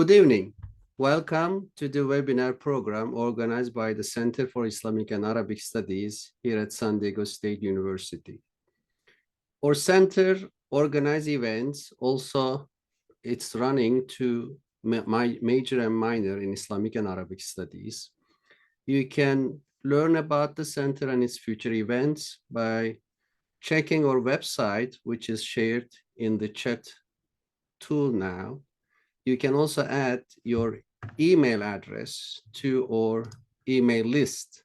Good evening. Welcome to the webinar program organized by the Center for Islamic and Arabic Studies here at San Diego State University. Our center organizes events. Also, it's running to my major and minor in Islamic and Arabic Studies. You can learn about the center and its future events by checking our website, which is shared in the chat tool now. You can also add your email address to our email list.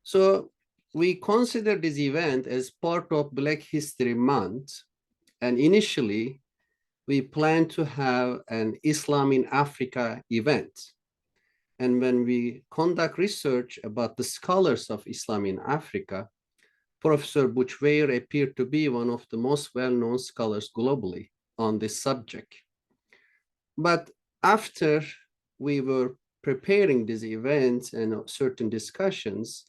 So we consider this event as part of Black History Month. And initially, we planned to have an Islam in Africa event. And when we conduct research about the scholars of Islam in Africa, Professor Butch Ware appeared to be one of the most well-known scholars globally on this subject. But after we were preparing these events and certain discussions,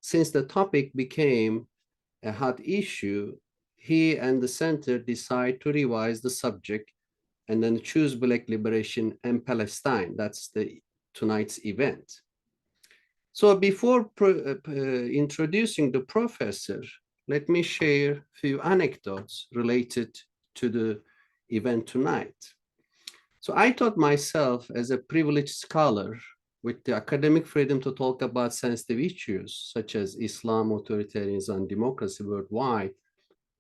since the topic became a hot issue, he and the center decided to revise the subject and then choose Black liberation and Palestine. That's tonight's event. So before introducing the professor, let me share a few anecdotes related to the event tonight. So I taught myself as a privileged scholar with the academic freedom to talk about sensitive issues such as Islam, authoritarianism, and democracy worldwide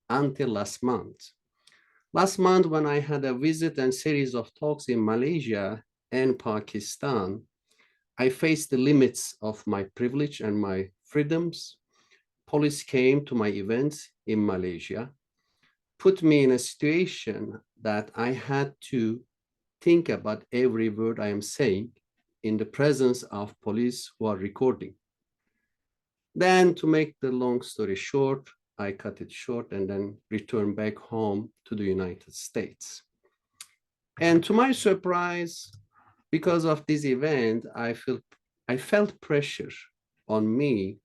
until last month. Last month, when I had a visit and series of talks in Malaysia and Pakistan, I faced the limits of my privilege and my freedoms. Police came to my events in Malaysia, put me in a situation that I had to think about every word I am saying in the presence of police who are recording. Then, to make the long story short, I cut it short and then returned back home to the United States. And to my surprise, because of this event, I felt pressure on me,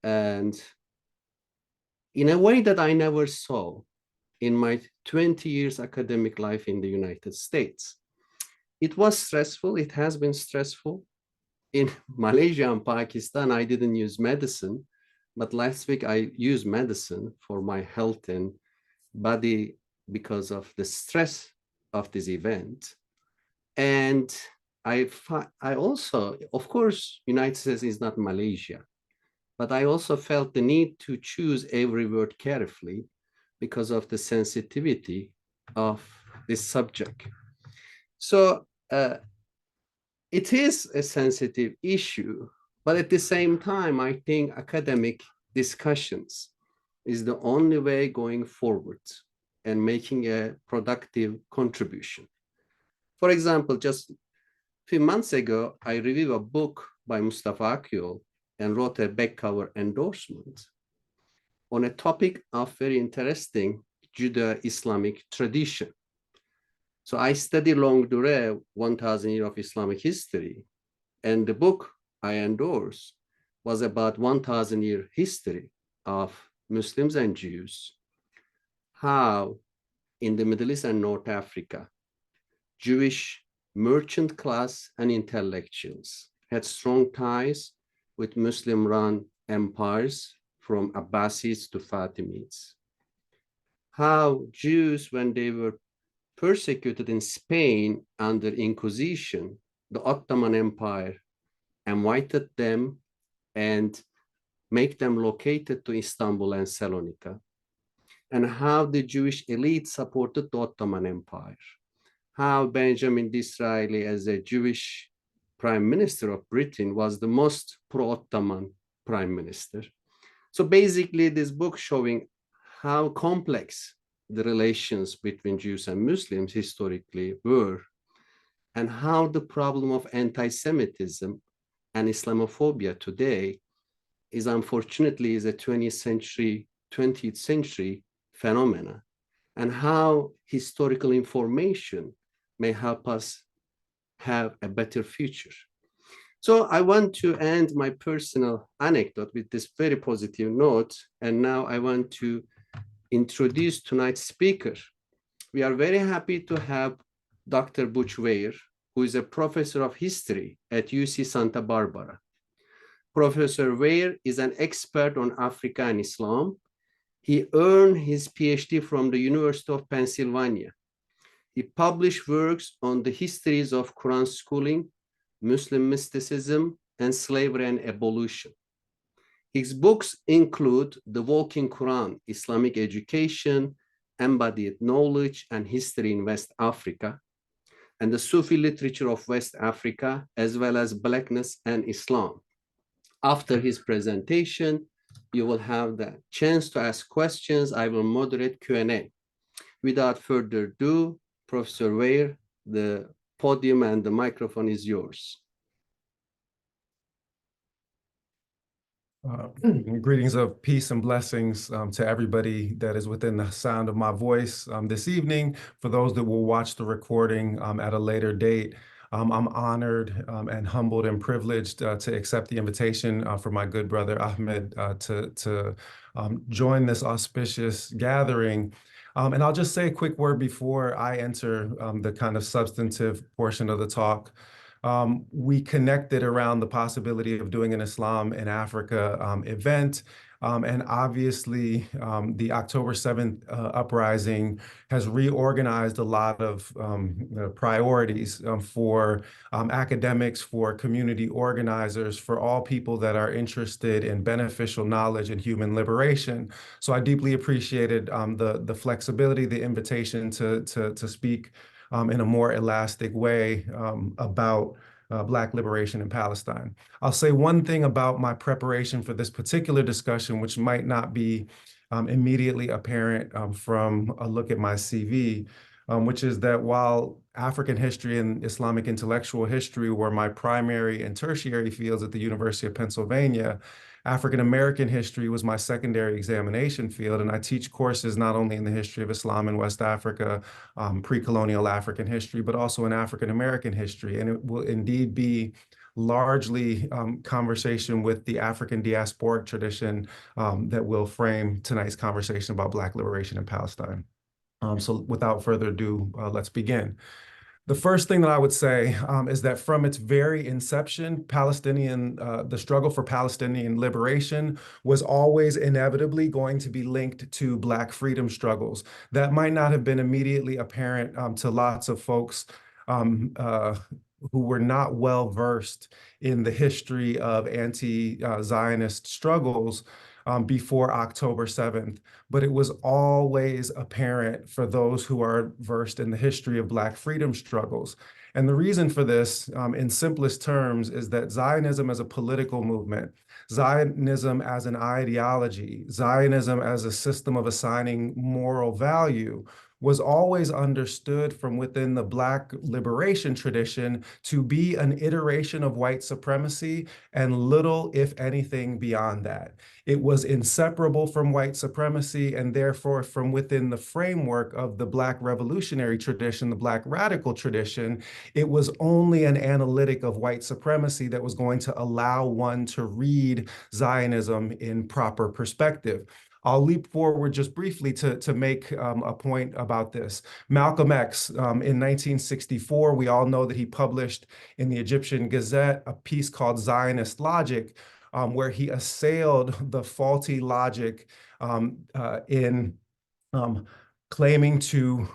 and in a way that I never saw in my 20 years academic life in the United States. It was stressful. It has been stressful. In Malaysia and Pakistan, I didn't use medicine, but last week I used medicine for my health and body because of the stress of this event. And I also, of course, United States is not Malaysia, but I also felt the need to choose every word carefully because of the sensitivity of this subject. So it is a sensitive issue, but at the same time, I think academic discussions is the only way going forward and making a productive contribution. For example, just a few months ago, I reviewed a book by Mustafa Akyol and wrote a back cover endorsement on a topic of very interesting Judeo-Islamic tradition. So I studied longue durée, 1,000 years of Islamic history, and the book I endorsed was about 1,000-year history of Muslims and Jews, how in the Middle East and North Africa, Jewish merchant class and intellectuals had strong ties with Muslim-run empires from Abbasids to Fatimids. How Jews, when they were persecuted in Spain under Inquisition, the Ottoman Empire invited them and make them located to Istanbul and Salonika, and how the Jewish elite supported the Ottoman Empire, how Benjamin Disraeli, as a Jewish prime minister of Britain, was the most pro-Ottoman prime minister. So basically, this book showing how complex the relations between Jews and Muslims historically were, and how the problem of anti-Semitism and Islamophobia today is unfortunately a 20th century phenomena, and how historical information may help us have a better future. So I want to end my personal anecdote with this very positive note, and now I want to introduce tonight's speaker. We are very happy to have Dr. Butch Ware, who is a professor of history at UC Santa Barbara. Professor Ware is an expert on Africa and Islam. He earned his PhD from the University of Pennsylvania. He published works on the histories of Quran schooling, Muslim mysticism, and slavery and abolition. His books include The Walking Quran, Islamic Education, Embodied Knowledge, and History in West Africa, and the Sufi literature of West Africa, as well as Blackness and Islam. After his presentation, you will have the chance to ask questions. I will moderate Q&A. Without further ado, Professor Ware, the podium and the microphone is yours. Greetings of peace and blessings to everybody that is within the sound of my voice this evening. For those that will watch the recording at a later date, I'm honored and humbled and privileged to accept the invitation for my good brother Ahmed to join this auspicious gathering. And I'll just say a quick word before I enter the kind of substantive portion of the talk. We connected around the possibility of doing an Islam in Africa event. And obviously, the October 7th uprising has reorganized a lot of priorities for academics, for community organizers, for all people that are interested in beneficial knowledge and human liberation. So I deeply appreciated the flexibility, the invitation to speak in a more elastic way about Black liberation in Palestine. I'll say one thing about my preparation for this particular discussion, which might not be immediately apparent from a look at my CV, which is that while African history and Islamic intellectual history were my primary and tertiary fields at the University of Pennsylvania, African-American history was my secondary examination field, and I teach courses not only in the history of Islam in West Africa, pre-colonial African history, but also in African-American history. And it will indeed be largely conversation with the African diasporic tradition that will frame tonight's conversation about Black liberation in Palestine. So without further ado, let's begin. The first thing that I would say is that from its very inception, the struggle for Palestinian liberation was always inevitably going to be linked to Black freedom struggles. That might not have been immediately apparent to lots of folks who were not well versed in the history of anti-Zionist struggles before October 7th, but it was always apparent for those who are versed in the history of Black freedom struggles. And the reason for this, in simplest terms, is that Zionism as a political movement, Zionism as an ideology, Zionism as a system of assigning moral value, was always understood from within the Black liberation tradition to be an iteration of white supremacy and little, if anything, beyond that. It was inseparable from white supremacy, and therefore from within the framework of the Black revolutionary tradition, the Black radical tradition, it was only an analytic of white supremacy that was going to allow one to read Zionism in proper perspective. I'll leap forward just briefly to make a point about this. Malcolm X, in 1964, we all know that he published in the Egyptian Gazette a piece called Zionist Logic, where he assailed the faulty logic in claiming to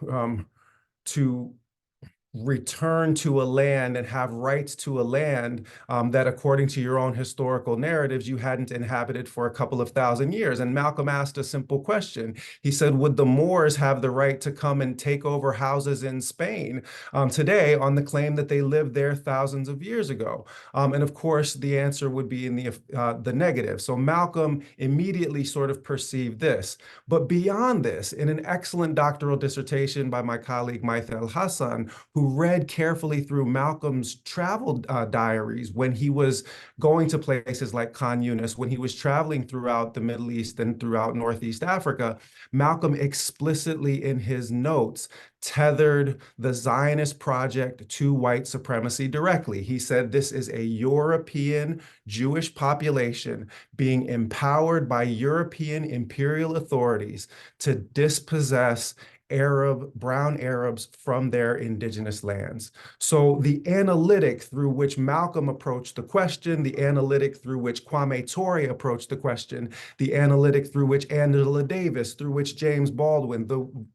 return to a land and have rights to a land that, according to your own historical narratives, you hadn't inhabited for a couple of thousand years. And Malcolm asked a simple question. He said, would the Moors have the right to come and take over houses in Spain today on the claim that they lived there thousands of years ago? And of course, the answer would be in the negative. So Malcolm immediately sort of perceived this. But beyond this, in an excellent doctoral dissertation by my colleague Maitha El-Hassan, who read carefully through Malcolm's travel diaries when he was going to places like Khan Yunis, when he was traveling throughout the Middle East and throughout Northeast Africa, Malcolm explicitly in his notes tethered the Zionist project to white supremacy directly. He said this is a European Jewish population being empowered by European imperial authorities to dispossess brown Arabs from their indigenous lands. So the analytic through which Malcolm approached the question, the analytic through which Kwame Ture approached the question, the analytic through which Angela Davis, through which James Baldwin,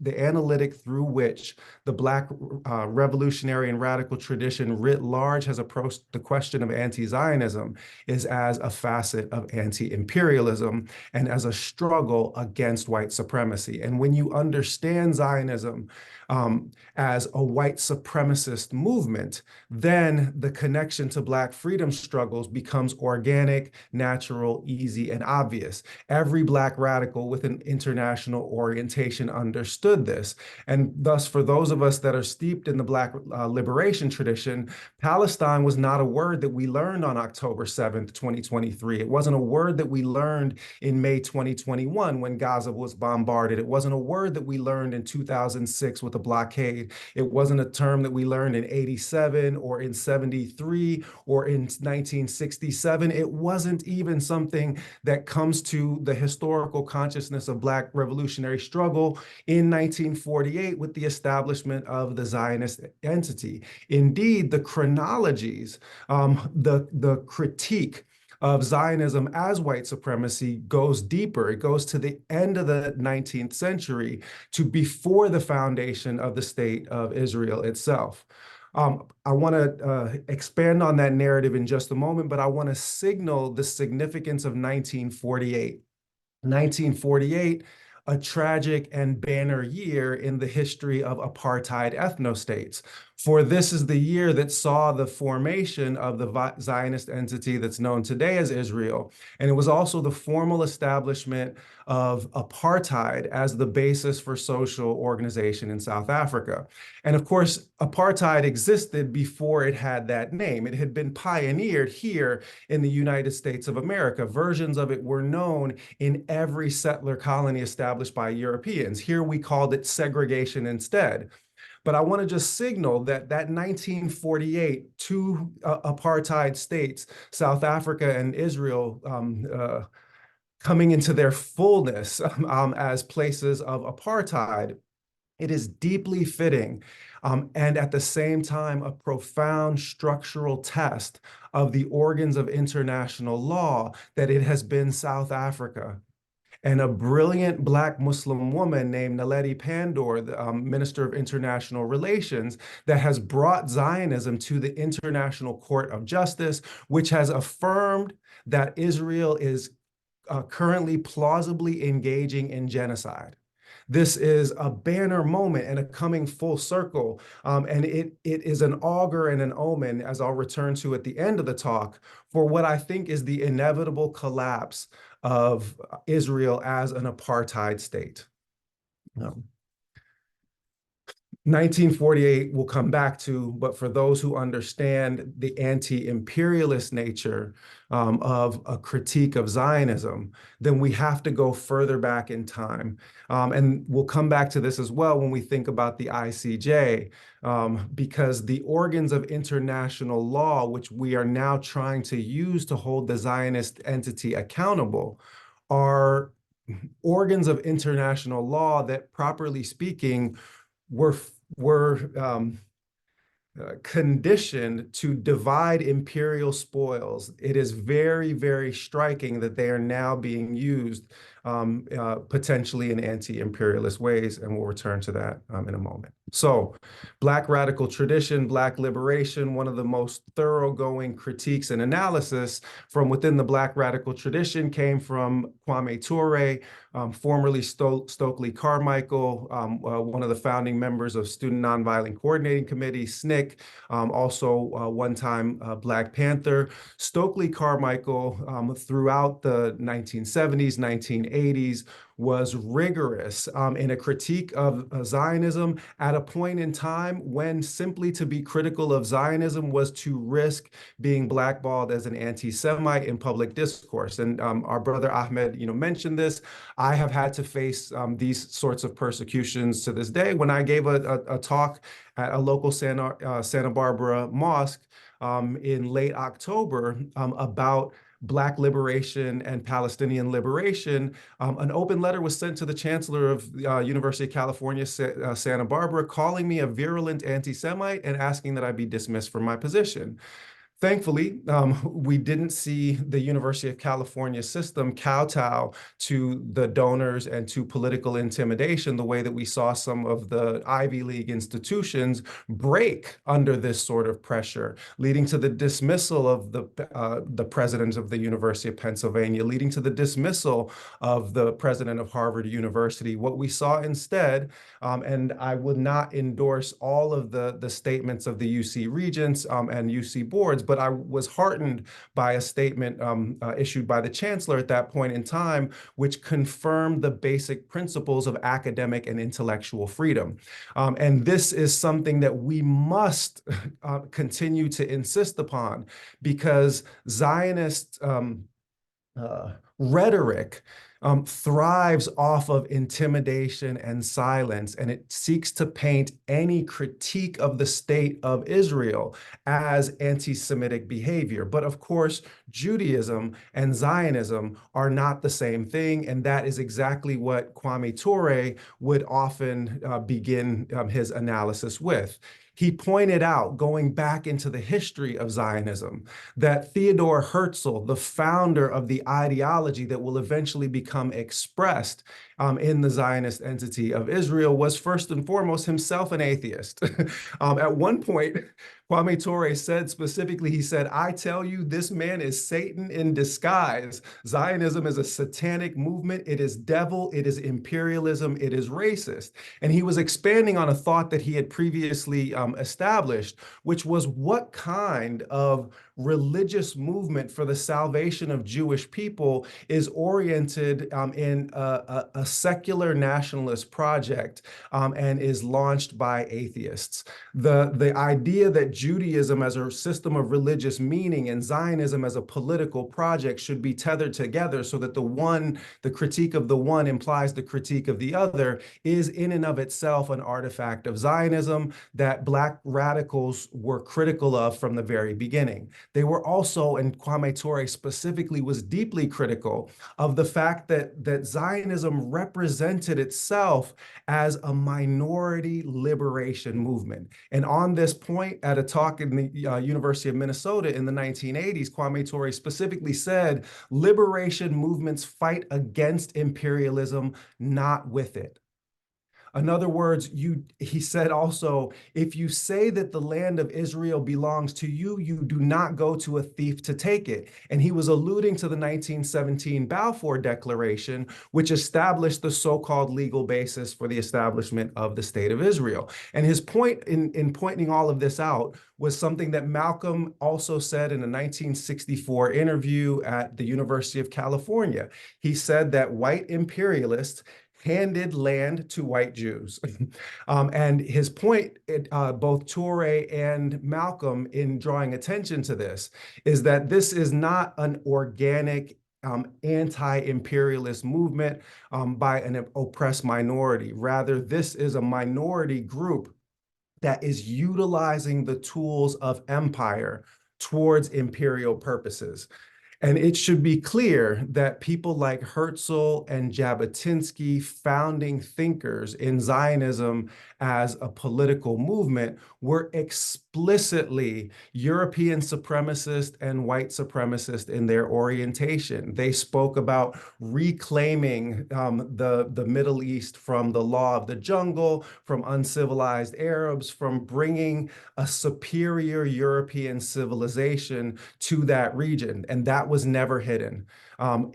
the analytic through which the Black revolutionary and radical tradition writ large has approached the question of anti-Zionism is as a facet of anti-imperialism and as a struggle against white supremacy. And when you understand Zionism as a white supremacist movement, then the connection to Black freedom struggles becomes organic, natural, easy, and obvious. Every Black radical with an international orientation understood this. And thus, for those of us that are steeped in the Black liberation tradition, Palestine was not a word that we learned on October 7th, 2023. It wasn't a word that we learned in May 2021 when Gaza was bombarded. It wasn't a word that we learned in 2006 with the blockade. It wasn't a term that we learned in 87 or in 73 or in 1967. It wasn't even something that comes to the historical consciousness of Black revolutionary struggle in 1948 with the establishment of the Zionist entity. Indeed, the chronologies, the critique of Zionism as white supremacy goes deeper. It goes to the end of the 19th century to before the foundation of the state of Israel itself. I want to expand on that narrative in just a moment, but I want to signal the significance of 1948. 1948, a tragic and banner year in the history of apartheid ethnostates. For this is the year that saw the formation of the Zionist entity that's known today as Israel. And it was also the formal establishment of apartheid as the basis for social organization in South Africa. And of course, apartheid existed before it had that name. It had been pioneered here in the United States of America. Versions of it were known in every settler colony established by Europeans. Here we called it segregation instead. But I want to just signal that 1948, two apartheid states, South Africa and Israel, coming into their fullness as places of apartheid, it is deeply fitting and at the same time a profound structural test of the organs of international law that it has been South Africa. And a brilliant Black Muslim woman named Naledi Pandor, the Minister of International Relations, that has brought Zionism to the International Court of Justice, which has affirmed that Israel is currently plausibly engaging in genocide. This is a banner moment and a coming full circle. And it is an augur and an omen, as I'll return to at the end of the talk, for what I think is the inevitable collapse of Israel as an apartheid state. 1948 we'll come back to, but for those who understand the anti-imperialist nature of a critique of Zionism, then we have to go further back in time. And we'll come back to this as well when we think about the ICJ, because the organs of international law, which we are now trying to use to hold the Zionist entity accountable, are organs of international law that, properly speaking, were conditioned to divide imperial spoils. It is very, very striking that they are now being used potentially in anti-imperialist ways, and we'll return to that in a moment. So, Black radical tradition, Black liberation, one of the most thoroughgoing critiques and analysis from within the Black radical tradition came from Kwame Ture, formerly Stokely Carmichael, one of the founding members of Student Nonviolent Coordinating Committee, SNCC, also one-time Black Panther. Stokely Carmichael, throughout the 1970s, 1980s, was rigorous in a critique of Zionism at a point in time when simply to be critical of Zionism was to risk being blackballed as an anti-Semite in public discourse. And our brother Ahmed, mentioned this. I have had to face these sorts of persecutions to this day. When I gave a talk at a local Santa Barbara mosque in late October about Black liberation and Palestinian liberation, an open letter was sent to the chancellor of University of California, Santa Barbara, calling me a virulent anti-Semite and asking that I be dismissed from my position. Thankfully, we didn't see the University of California system kowtow to the donors and to political intimidation the way that we saw some of the Ivy League institutions break under this sort of pressure, leading to the dismissal of the president of the University of Pennsylvania, leading to the dismissal of the president of Harvard University. What we saw instead, and I would not endorse all of the statements of the UC regents and UC boards, but I was heartened by a statement issued by the chancellor at that point in time, which confirmed the basic principles of academic and intellectual freedom. And this is something that we must continue to insist upon, because Zionist rhetoric thrives off of intimidation and silence, and it seeks to paint any critique of the state of Israel as anti-Semitic behavior. But of course, Judaism and Zionism are not the same thing, and that is exactly what Kwame Ture would often begin his analysis with. He pointed out, going back into the history of Zionism, that Theodor Herzl, the founder of the ideology that will eventually become expressed in the Zionist entity of Israel, was first and foremost himself an atheist. At one point, Kwame Ture said specifically, he said, "I tell you, this man is Satan in disguise. Zionism is a satanic movement. It is devil. It is imperialism. It is racist." And he was expanding on a thought that he had previously established, which was what kind of religious movement for the salvation of Jewish people is oriented in a secular nationalist project and is launched by atheists. The idea that Judaism as a system of religious meaning and Zionism as a political project should be tethered together so that the critique of the one implies the critique of the other is in and of itself an artifact of Zionism that Black radicals were critical of from the very beginning. They were also, and Kwame Ture specifically was deeply critical of the fact that Zionism represented itself as a minority liberation movement. And on this point, at a talk in the University of Minnesota in the 1980s, Kwame Ture specifically said, "Liberation movements fight against imperialism, not with it." In other words, he said also, if you say that the land of Israel belongs to you, you do not go to a thief to take it. And he was alluding to the 1917 Balfour Declaration, which established the so-called legal basis for the establishment of the State of Israel. And his point in pointing all of this out was something that Malcolm also said in a 1964 interview at the University of California. He said that white imperialists handed land to white Jews. And his point, both Ture and Malcolm, in drawing attention to this, is that this is not an organic anti-imperialist movement by an oppressed minority. Rather, this is a minority group that is utilizing the tools of empire towards imperial purposes. And it should be clear that people like Herzl and Jabotinsky, founding thinkers in Zionism as a political movement, were explicitly European supremacist and white supremacist in their orientation. They spoke about reclaiming the Middle East from the law of the jungle, from uncivilized Arabs, from bringing a superior European civilization to that region. And that was never hidden.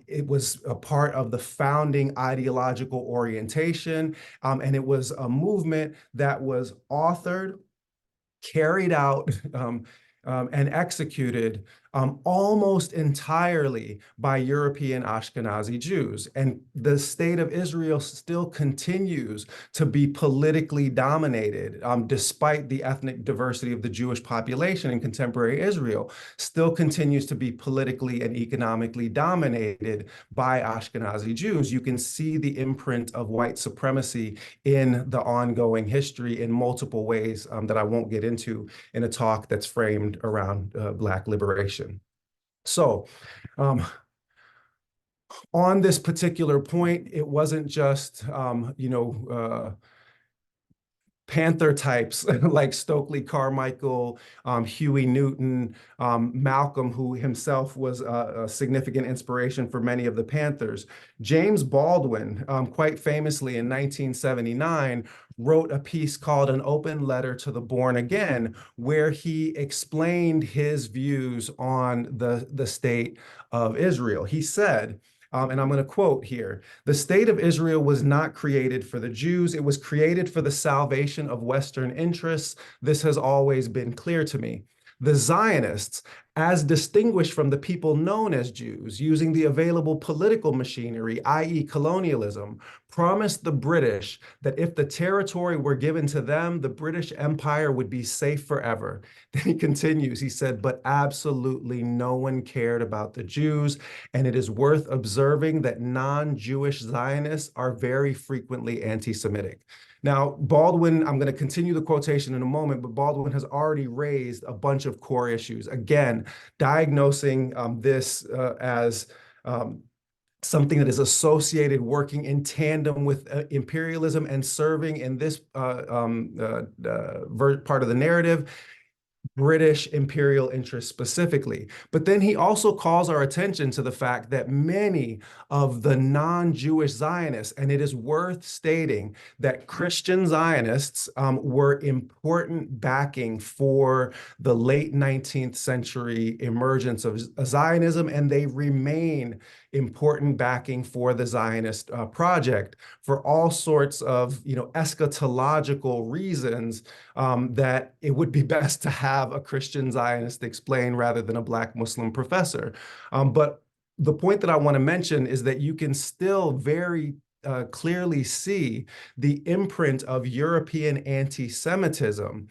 It was a part of the founding ideological orientation, and it was a movement that was authored, carried out, and executed almost entirely by European Ashkenazi Jews. And the state of Israel still continues to be politically dominated, despite the ethnic diversity of the Jewish population in contemporary Israel, still continues to be politically and economically dominated by Ashkenazi Jews. You can see the imprint of white supremacy in the ongoing history in multiple ways that I won't get into in a talk that's framed around Black liberation. So on this particular point, it wasn't just, Panther types like Stokely Carmichael, Huey Newton, Malcolm, who himself was a significant inspiration for many of the Panthers. James Baldwin, quite famously in 1979, wrote a piece called An Open Letter to the Born Again, where he explained his views on the state of Israel. He said, and I'm going to quote here, "The state of Israel was not created for the Jews. It was created for the salvation of Western interests. This has always been clear to me. The Zionists, as distinguished from the people known as Jews, using the available political machinery, i.e. colonialism, promised the British that if the territory were given to them, the British Empire would be safe forever." Then he continues, he said, "But absolutely no one cared about the Jews, and it is worth observing that non-Jewish Zionists are very frequently anti-Semitic." Now, Baldwin, I'm going to continue the quotation in a moment, but Baldwin has already raised a bunch of core issues. Again, diagnosing this as something that is associated, working in tandem with imperialism and serving in this part of the narrative, British imperial interests specifically. But then he also calls our attention to the fact that many of the non-Jewish Zionists, and it is worth stating that Christian Zionists were important backing for the late 19th century emergence of Zionism, and they remain important backing for the Zionist project for all sorts of, eschatological reasons that it would be best to have a Christian Zionist explain rather than a Black Muslim professor. But the point that I want to mention is that you can still very clearly see the imprint of European anti-Semitism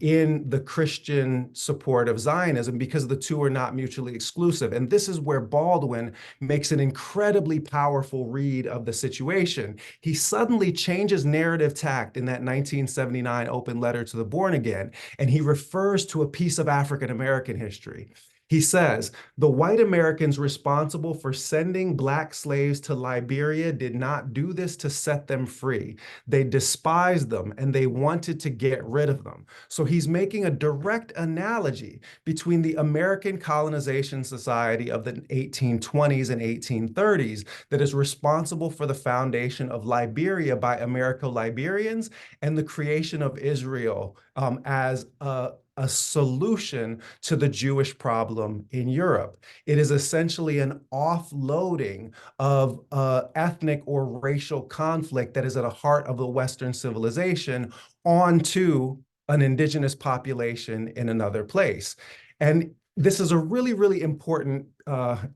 in the Christian support of Zionism, because the two are not mutually exclusive. And this is where Baldwin makes an incredibly powerful read of the situation. He suddenly changes narrative tact in that 1979 open letter to the Born Again, and he refers to a piece of African American history. He says, "The white Americans responsible for sending Black slaves to Liberia did not do this to set them free. They despised them and they wanted to get rid of them." So he's making a direct analogy between the American colonization society of the 1820s and 1830s that is responsible for the foundation of Liberia by Americo-Liberians and the creation of Israel as a solution to the Jewish problem in Europe. It is essentially an offloading of ethnic or racial conflict that is at the heart of the Western civilization onto an indigenous population in another place. And this is a really, really important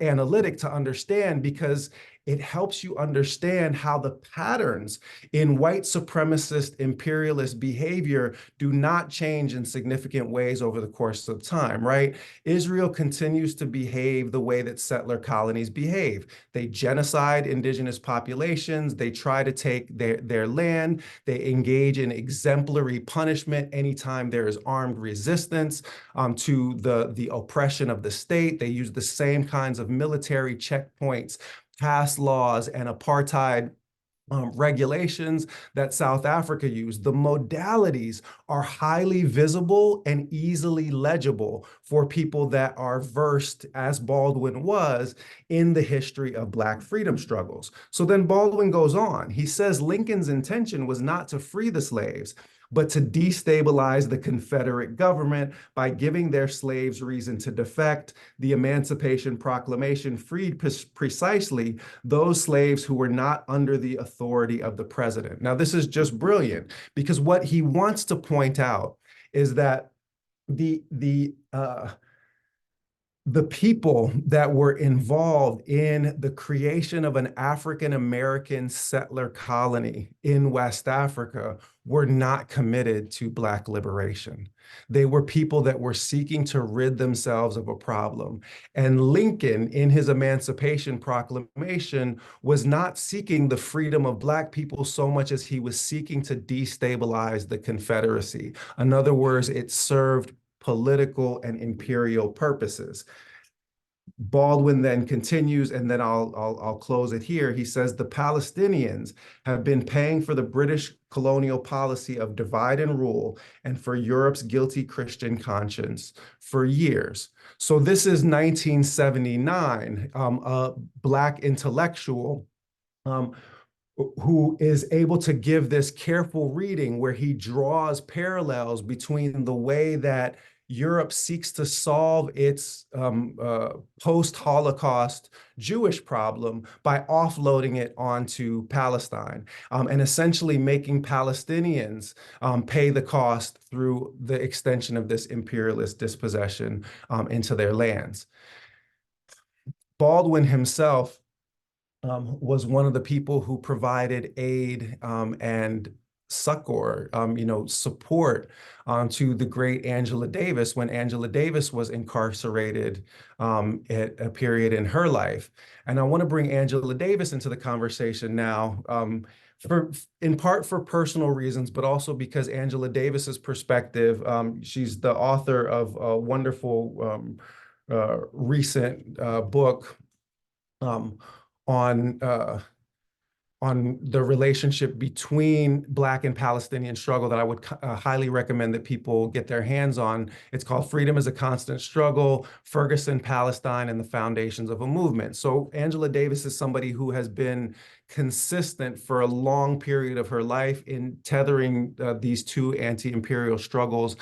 analytic to understand, because it helps you understand how the patterns in white supremacist imperialist behavior do not change in significant ways over the course of time, right? Israel continues to behave the way that settler colonies behave. They genocide indigenous populations. They try to take their land. They engage in exemplary punishment anytime there is armed resistance to the oppression of the state. They use the same kinds of military checkpoints, pass laws, and apartheid regulations that South Africa used. The modalities are highly visible and easily legible for people that are versed, as Baldwin was, in the history of Black freedom struggles. So then Baldwin goes on. He says Lincoln's intention was not to free the slaves, but to destabilize the Confederate government by giving their slaves reason to defect. The Emancipation Proclamation freed precisely those slaves who were not under the authority of the president. Now, this is just brilliant, because what he wants to point out is that the people that were involved in the creation of an African-American settler colony in West Africa were not committed to Black liberation. They were people that were seeking to rid themselves of a problem. And Lincoln, in his Emancipation Proclamation, was not seeking the freedom of Black people so much as he was seeking to destabilize the Confederacy. In other words, it served political and imperial purposes. Baldwin then continues, and then I'll close it here. He says the Palestinians have been paying for the British colonial policy of divide and rule and for Europe's guilty Christian conscience for years. So this is 1979, a Black intellectual who is able to give this careful reading where he draws parallels between the way that Europe seeks to solve its post-Holocaust Jewish problem by offloading it onto Palestine, and essentially making Palestinians pay the cost through the extension of this imperialist dispossession into their lands. Baldwin himself was one of the people who provided aid and succor, support to the great Angela Davis when Angela Davis was incarcerated at a period in her life. And I want to bring Angela Davis into the conversation now, in part for personal reasons, but also because Angela Davis's perspective, she's the author of a wonderful recent book on the relationship between Black and Palestinian struggle that I would highly recommend that people get their hands on. It's called Freedom is a Constant Struggle, Ferguson, Palestine, and the Foundations of a Movement. So Angela Davis is somebody who has been consistent for a long period of her life in tethering these two anti-imperial struggles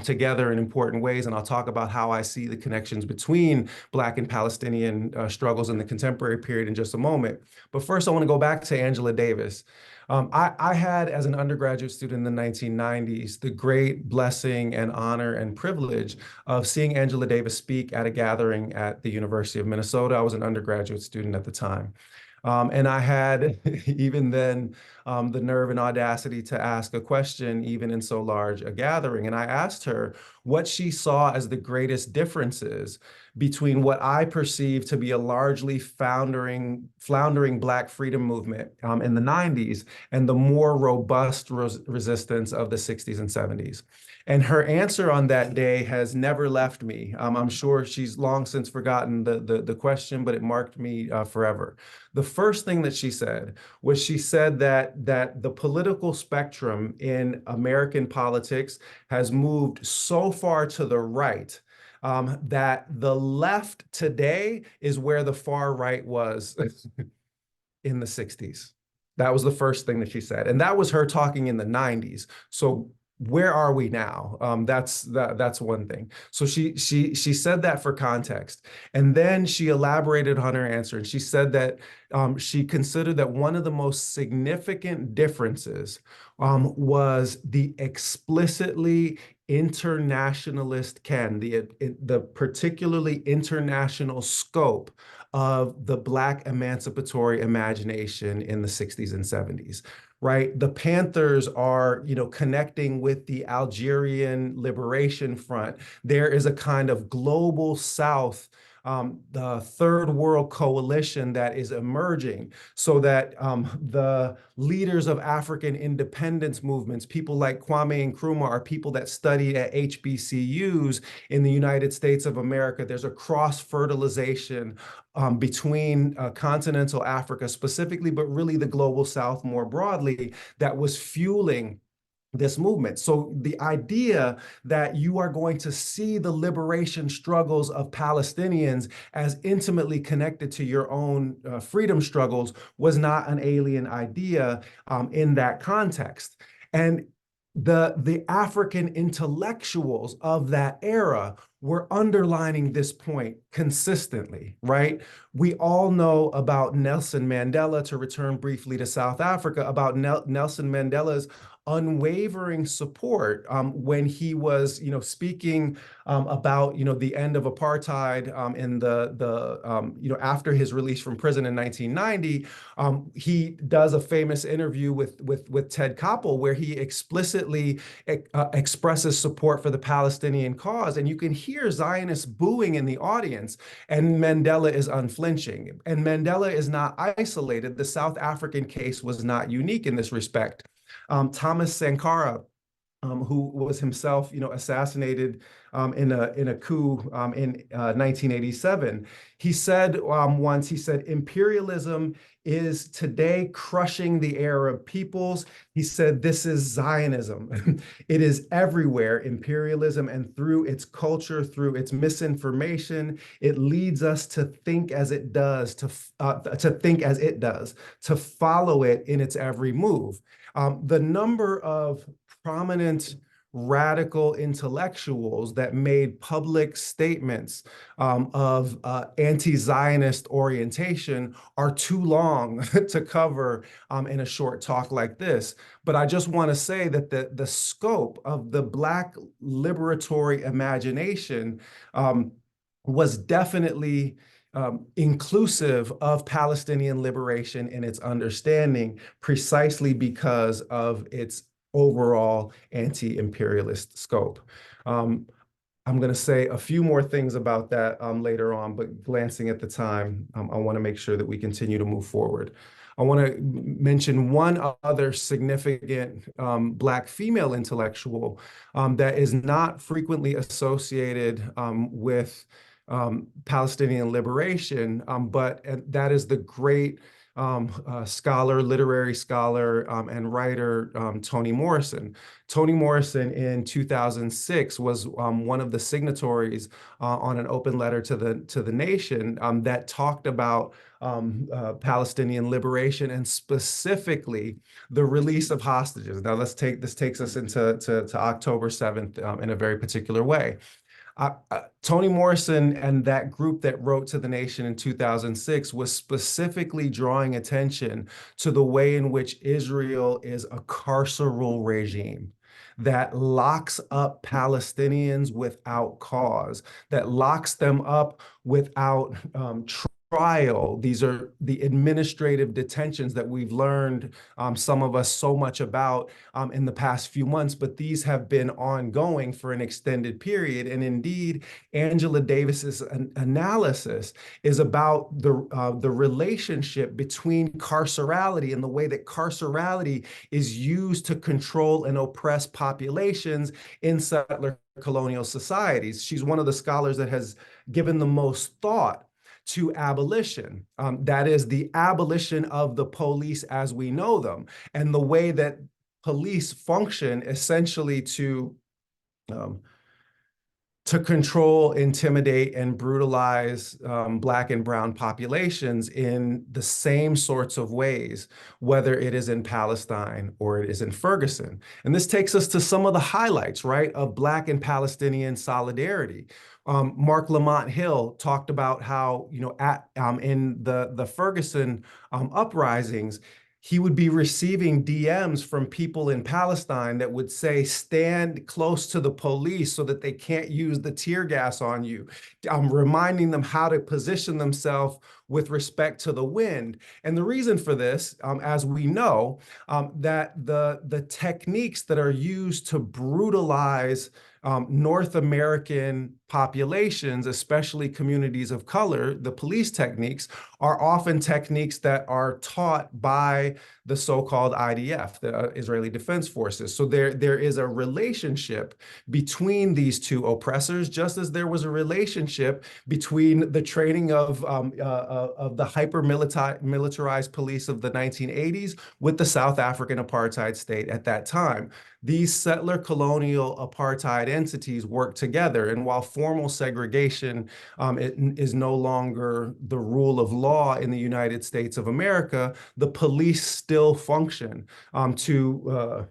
together in important ways. And I'll talk about how I see the connections between Black and Palestinian struggles in the contemporary period in just a moment. But first, I want to go back to Angela Davis. I had, as an undergraduate student in the 1990s, the great blessing and honor and privilege of seeing Angela Davis speak at a gathering at the University of Minnesota. I was an undergraduate student at the time. And I had, even then, the nerve and audacity to ask a question, even in so large a gathering. And I asked her what she saw as the greatest differences between what I perceived to be a largely floundering Black freedom movement in the 90s and the more robust resistance of the 60s and 70s. And her answer on that day has never left me. I'm sure she's long since forgotten the question, but it marked me forever. The first thing that she said was she said that the political spectrum in American politics has moved so far to the right that the left today is where the far right was in the 60s. That was the first thing that she said. And that was her talking in the 90s. So where are we now? That's one thing. So she said that for context. And then she elaborated on her answer. And she said that she considered that one of the most significant differences was the explicitly internationalist the particularly international scope of the Black emancipatory imagination in the 60s and 70s. Right? The Panthers are, connecting with the Algerian Liberation Front. There is a kind of global South, the Third World Coalition that is emerging so that the leaders of African independence movements, people like Kwame Nkrumah, are people that study at HBCUs in the United States of America. There's a cross-fertilization between continental Africa specifically, but really the global South more broadly, that was fueling this movement. So the idea that you are going to see the liberation struggles of Palestinians as intimately connected to your own freedom struggles was not an alien idea in that context. And the African intellectuals of that era were underlining this point consistently, right? We all know about Nelson Mandela, to return briefly to South Africa, about Nelson Mandela's unwavering support when he was, speaking about, the end of apartheid in after his release from prison in 1990. He does a famous interview with Ted Koppel where he explicitly expresses support for the Palestinian cause, and you can hear Zionists booing in the audience, and Mandela is unflinching. And Mandela is not isolated. The South African case was not unique in this respect. Thomas Sankara who was himself, assassinated in a coup in 1987. He said once, he said, imperialism is today crushing the Arab peoples. He said, this is Zionism. It is everywhere, imperialism, and through its culture, through its misinformation, it leads us to think as it does, to think as it does, to follow it in its every move. The number of prominent radical intellectuals that made public statements of anti-Zionist orientation are too long to cover in a short talk like this. But I just want to say that the scope of the Black liberatory imagination was definitely inclusive of Palestinian liberation in its understanding, precisely because of its overall anti-imperialist scope. I'm going to say a few more things about that later on, but glancing at the time, I want to make sure that we continue to move forward. I want to mention one other significant Black female intellectual that is not frequently associated with Palestinian liberation, but that is the great scholar, literary scholar, and writer Toni Morrison. Toni Morrison in 2006 was one of the signatories on an open letter to the nation that talked about Palestinian liberation and specifically the release of hostages. Now this takes us to October 7th in a very particular way. Toni Morrison and that group that wrote to the nation in 2006 was specifically drawing attention to the way in which Israel is a carceral regime that locks up Palestinians without cause, that locks them up without trial. These are the administrative detentions that we've learned, some of us, so much about in the past few months, but these have been ongoing for an extended period. And indeed, Angela Davis's analysis is about the relationship between carcerality and the way that carcerality is used to control and oppress populations in settler colonial societies. She's one of the scholars that has given the most thought to abolition. That is the abolition of the police as we know them, and the way that police function essentially to control, intimidate, and brutalize Black and brown populations in the same sorts of ways, whether it is in Palestine or it is in Ferguson. And this takes us to some of the highlights, right, of Black and Palestinian solidarity. Mark Lamont Hill talked about how, in the Ferguson uprisings, he would be receiving DMs from people in Palestine that would say, stand close to the police so that they can't use the tear gas on you, reminding them how to position themselves with respect to the wind. And the reason for this, as we know, that the techniques that are used to brutalize North American populations, especially communities of color, the police techniques, are often techniques that are taught by the so-called IDF, the Israeli Defense Forces. So there is a relationship between these two oppressors, just as there was a relationship between the training of the hyper-militarized police of the 1980s with the South African apartheid state at that time. These settler colonial apartheid entities work together, and while formal segregation is no longer the rule of law in the United States of America, the police still function to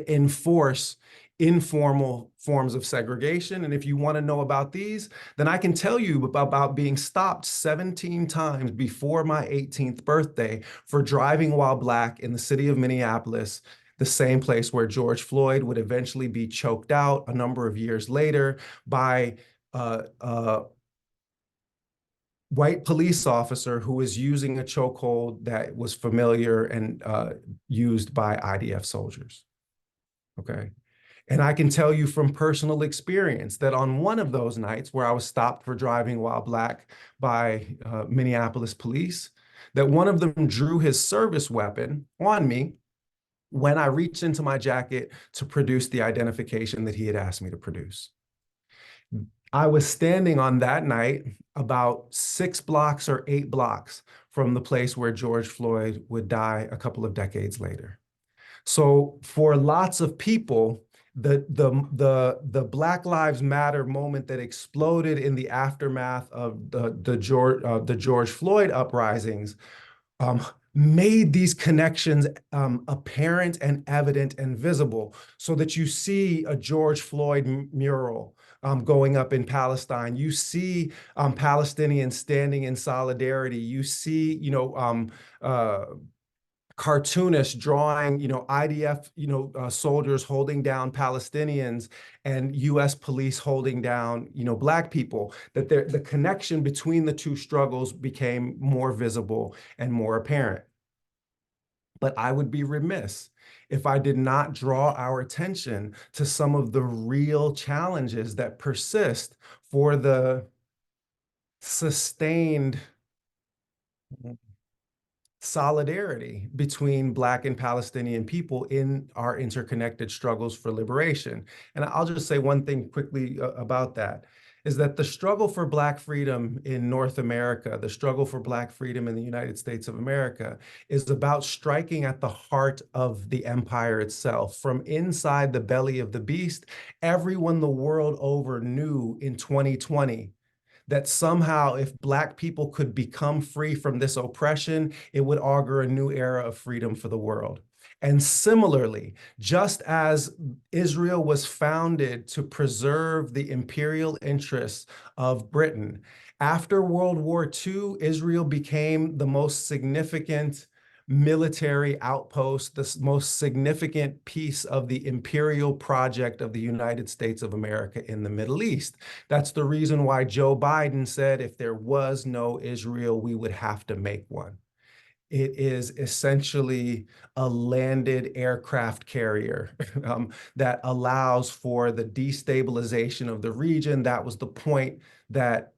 enforce informal forms of segregation. And if you want to know about these, then I can tell you about being stopped 17 times before my 18th birthday for driving while Black in the city of Minneapolis, the same place where George Floyd would eventually be choked out a number of years later by white police officer who was using a chokehold that was familiar and used by IDF soldiers. Okay. And I can tell you from personal experience that on one of those nights where I was stopped for driving while Black by Minneapolis police, that one of them drew his service weapon on me when I reached into my jacket to produce the identification that he had asked me to produce. I was standing on that night about 6 blocks or 8 blocks from the place where George Floyd would die a couple of decades later. So for lots of people, the Black Lives Matter moment that exploded in the aftermath of the George Floyd uprisings um, made these connections apparent and evident and visible, so that you see a George Floyd mural going up in Palestine. You see Palestinians standing in solidarity. You see, cartoonists drawing, IDF, soldiers holding down Palestinians and US police holding down, Black people, that the connection between the two struggles became more visible and more apparent. But I would be remiss if I did not draw our attention to some of the real challenges that persist for the sustained solidarity between Black and Palestinian people in our interconnected struggles for liberation. And I'll just say one thing quickly about that, is that the struggle for Black freedom in North America, the struggle for Black freedom in the United States of America, is about striking at the heart of the empire itself. From inside the belly of the beast, everyone the world over knew in 2020 that somehow if Black people could become free from this oppression, it would augur a new era of freedom for the world. And similarly, just as Israel was founded to preserve the imperial interests of Britain, after World War II, Israel became the most significant military outpost, the most significant piece of the imperial project of the United States of America in the Middle East. That's the reason why Joe Biden said if there was no Israel, we would have to make one. It is essentially a landed aircraft carrier that allows for the destabilization of the region. That was the point that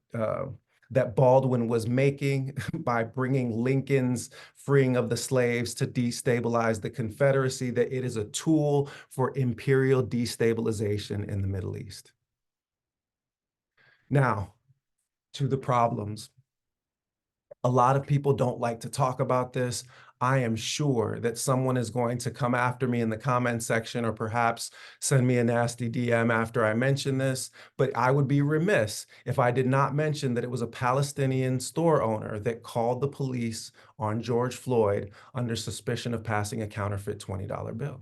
that Baldwin was making by bringing Lincoln's freeing of the slaves to destabilize the Confederacy, that it is a tool for imperial destabilization in the Middle East. Now, to the problems. A lot of people don't like to talk about this. I am sure that someone is going to come after me in the comment section, or perhaps send me a nasty DM after I mention this, but I would be remiss if I did not mention that it was a Palestinian store owner that called the police on George Floyd under suspicion of passing a counterfeit $20 bill.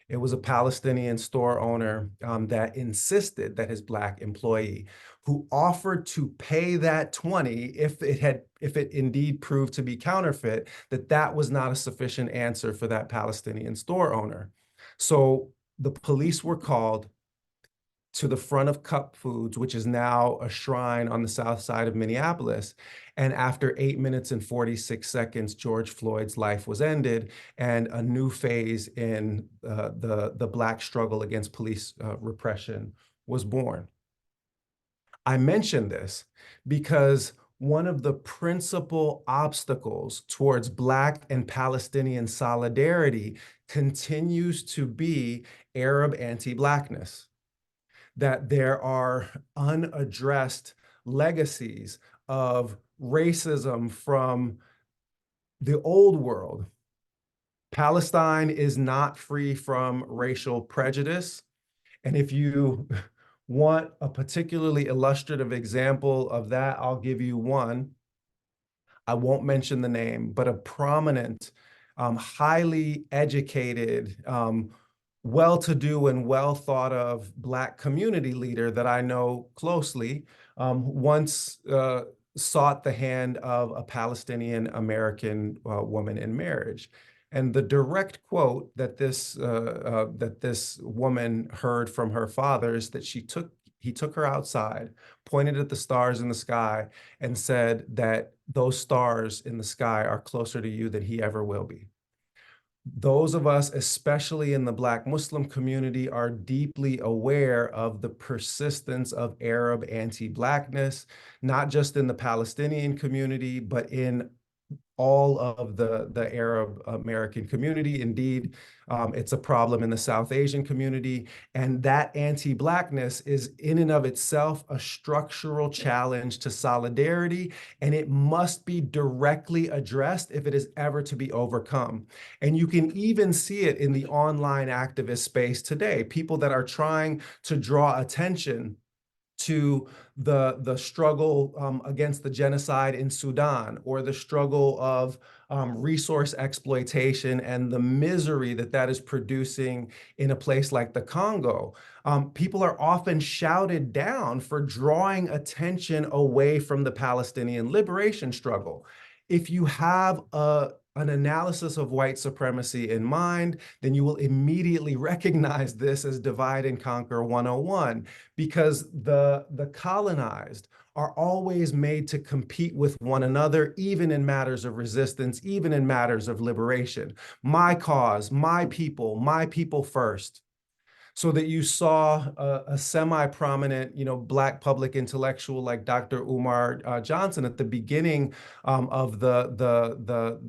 It was a Palestinian store owner that insisted that his Black employee, who offered to pay that 20 if it indeed proved to be counterfeit, that was not a sufficient answer for that Palestinian store owner. So the police were called to the front of Cup Foods, which is now a shrine on the south side of Minneapolis. And after 8 minutes and 46 seconds, George Floyd's life was ended, and a new phase in the Black struggle against police repression was born. I mention this because one of the principal obstacles towards Black and Palestinian solidarity continues to be Arab anti-Blackness. That there are unaddressed legacies of racism from the old world. Palestine is not free from racial prejudice. And if you want a particularly illustrative example of that, I'll give you one. I won't mention the name, but a prominent, highly educated, well-to-do and well thought of Black community leader that I know closely once sought the hand of a Palestinian American woman in marriage. And the direct quote that this woman heard from her father is that he took her outside, pointed at the stars in the sky, and said that those stars in the sky are closer to you than he ever will be. Those of us, especially in the Black Muslim community, are deeply aware of the persistence of Arab anti-Blackness, not just in the Palestinian community, but in all of the Arab American community. Indeed, it's a problem in the South Asian community. And that anti-Blackness is in and of itself a structural challenge to solidarity, and it must be directly addressed if it is ever to be overcome. And you can even see it in the online activist space today, people that are trying to draw attention to the struggle against the genocide in Sudan, or the struggle of resource exploitation and the misery that that is producing in a place like the Congo. People are often shouted down for drawing attention away from the Palestinian liberation struggle. If you have an analysis of white supremacy in mind, then you will immediately recognize this as divide and conquer 101, because the colonized are always made to compete with one another, even in matters of resistance, even in matters of liberation. My cause, my people first. So that you saw a semi-prominent, Black public intellectual like Dr. Umar Johnson at the beginning of the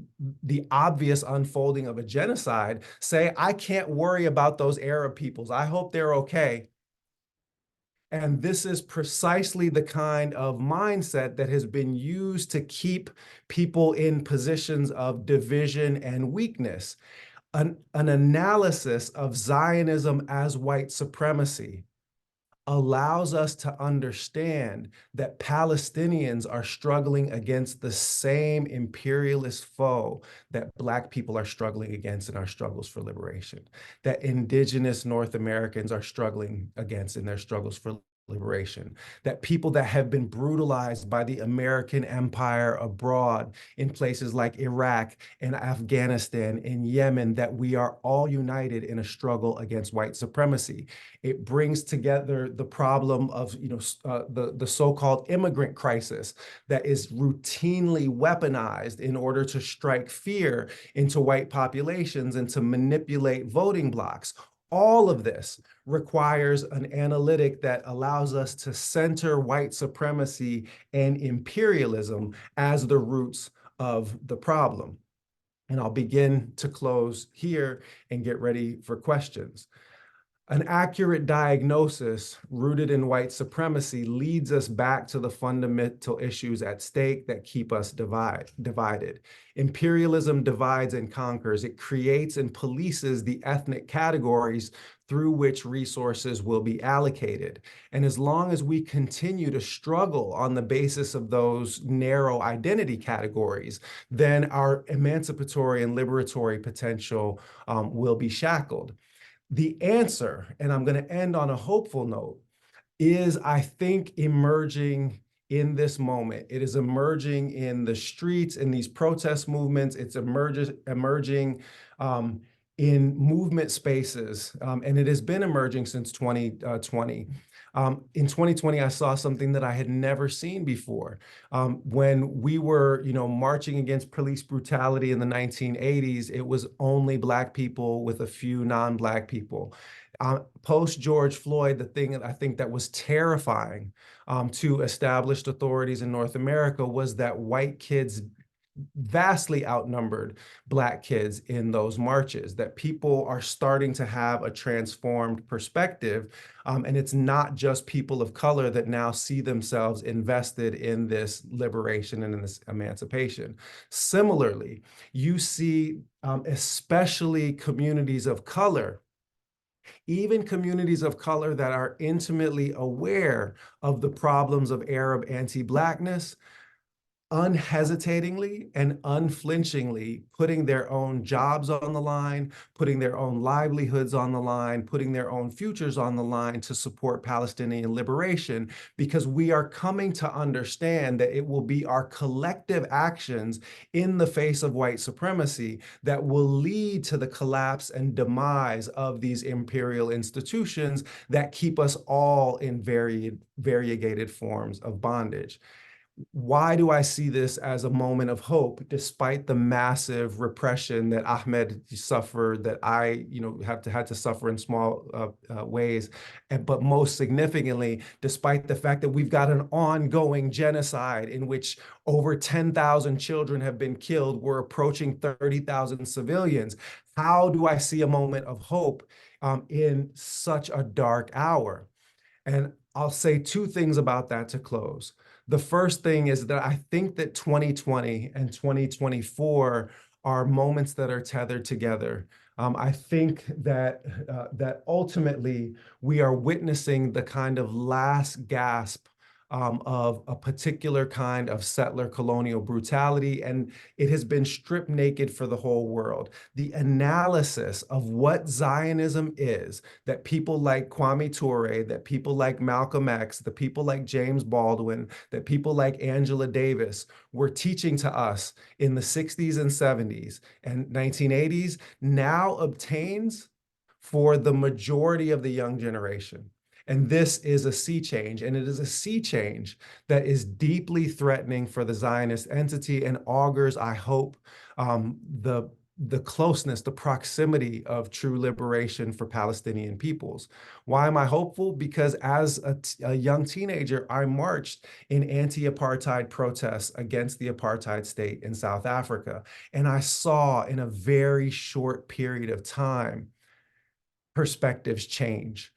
obvious unfolding of a genocide say, I can't worry about those Arab peoples. I hope they're okay. And this is precisely the kind of mindset that has been used to keep people in positions of division and weakness. An analysis of Zionism as white supremacy allows us to understand that Palestinians are struggling against the same imperialist foe that Black people are struggling against in our struggles for liberation, that indigenous North Americans are struggling against in their struggles for liberation, that people that have been brutalized by the American empire abroad in places like Iraq and Afghanistan and Yemen, that we are all united in a struggle against white supremacy. It brings together the problem of the so-called immigrant crisis that is routinely weaponized in order to strike fear into white populations and to manipulate voting blocks. All of this requires an analytic that allows us to center white supremacy and imperialism as the roots of the problem. And I'll begin to close here and get ready for questions. An accurate diagnosis rooted in white supremacy leads us back to the fundamental issues at stake that keep us divided. Imperialism divides and conquers. It creates and polices the ethnic categories through which resources will be allocated. And as long as we continue to struggle on the basis of those narrow identity categories, then our emancipatory and liberatory potential will be shackled. The answer, and I'm going to end on a hopeful note, is, I think, emerging in this moment. It is emerging in the streets, in these protest movements. It's emerging in movement spaces, and it has been emerging since 2020. In 2020, I saw something that I had never seen before. When we were, marching against police brutality in the 1980s, it was only Black people with a few non-Black people. Post George Floyd, the thing that I think that was terrifying to established authorities in North America was that white kids vastly outnumbered Black kids in those marches, that people are starting to have a transformed perspective. And it's not just people of color that now see themselves invested in this liberation and in this emancipation. Similarly, you see especially communities of color, even communities of color that are intimately aware of the problems of Arab anti-Blackness, unhesitatingly and unflinchingly putting their own jobs on the line, putting their own livelihoods on the line, putting their own futures on the line to support Palestinian liberation, because we are coming to understand that it will be our collective actions in the face of white supremacy that will lead to the collapse and demise of these imperial institutions that keep us all in variegated forms of bondage. why do I see this as a moment of hope, despite the massive repression that Ahmed suffered, that I, had to suffer in small ways, but most significantly, despite the fact that we've got an ongoing genocide in which over 10,000 children have been killed, we're approaching 30,000 civilians. How do I see a moment of hope in such a dark hour? And I'll say two things about that to close. The first thing is that I think that 2020 and 2024 are moments that are tethered together. I think that that ultimately we are witnessing the kind of last gasp of a particular kind of settler colonial brutality, and it has been stripped naked for the whole world. The analysis of what Zionism is, that people like Kwame Ture, that people like Malcolm X, the people like James Baldwin, that people like Angela Davis were teaching to us in the 60s and 70s and 1980s, now obtains for the majority of the young generation. And this is a sea change, and it is a sea change that is deeply threatening for the Zionist entity and augurs, I hope, the closeness, the proximity of true liberation for Palestinian peoples. Why am I hopeful? Because as a young teenager, I marched in anti-apartheid protests against the apartheid state in South Africa. And I saw in a very short period of time, perspectives change.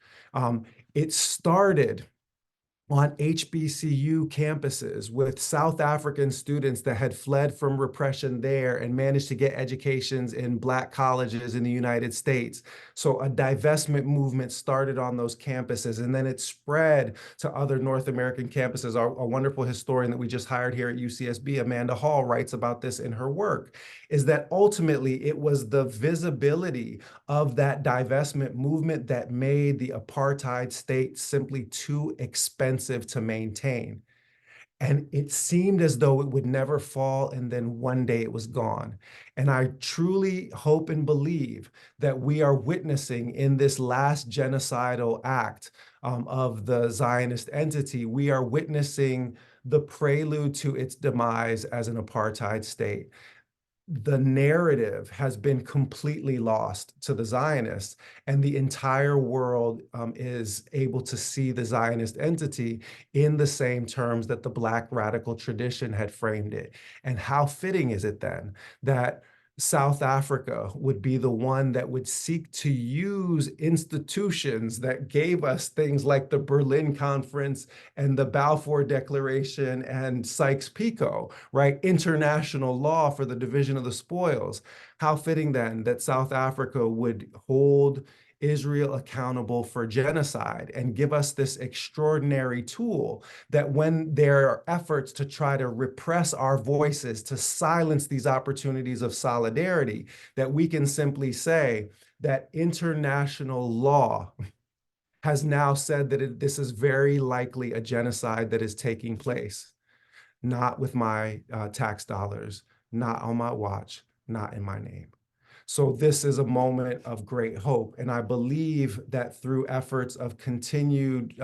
It started on HBCU campuses with South African students that had fled from repression there and managed to get educations in Black colleges in the United States. So a divestment movement started on those campuses, and then it spread to other North American campuses. A wonderful historian that we just hired here at UCSB, Amanda Hall, writes about this in her work, is that ultimately it was the visibility of that divestment movement that made the apartheid state simply too expensive to maintain. And it seemed as though it would never fall, and then one day it was gone. And I truly hope and believe that we are witnessing in this last genocidal act of the Zionist entity, we are witnessing the prelude to its demise as an apartheid state. The narrative has been completely lost to the Zionists, and the entire world is able to see the Zionist entity in the same terms that the Black radical tradition had framed it. And how fitting is it then that South Africa would be the one that would seek to use institutions that gave us things like the Berlin Conference and the Balfour Declaration and Sykes-Picot, right? International law for the division of the spoils. How fitting then that South Africa would hold Israel accountable for genocide and give us this extraordinary tool that when there are efforts to try to repress our voices, to silence these opportunities of solidarity, that we can simply say that international law has now said that this is very likely a genocide that is taking place, not with my tax dollars, not on my watch, not in my name. So this is a moment of great hope. And I believe that through efforts of continued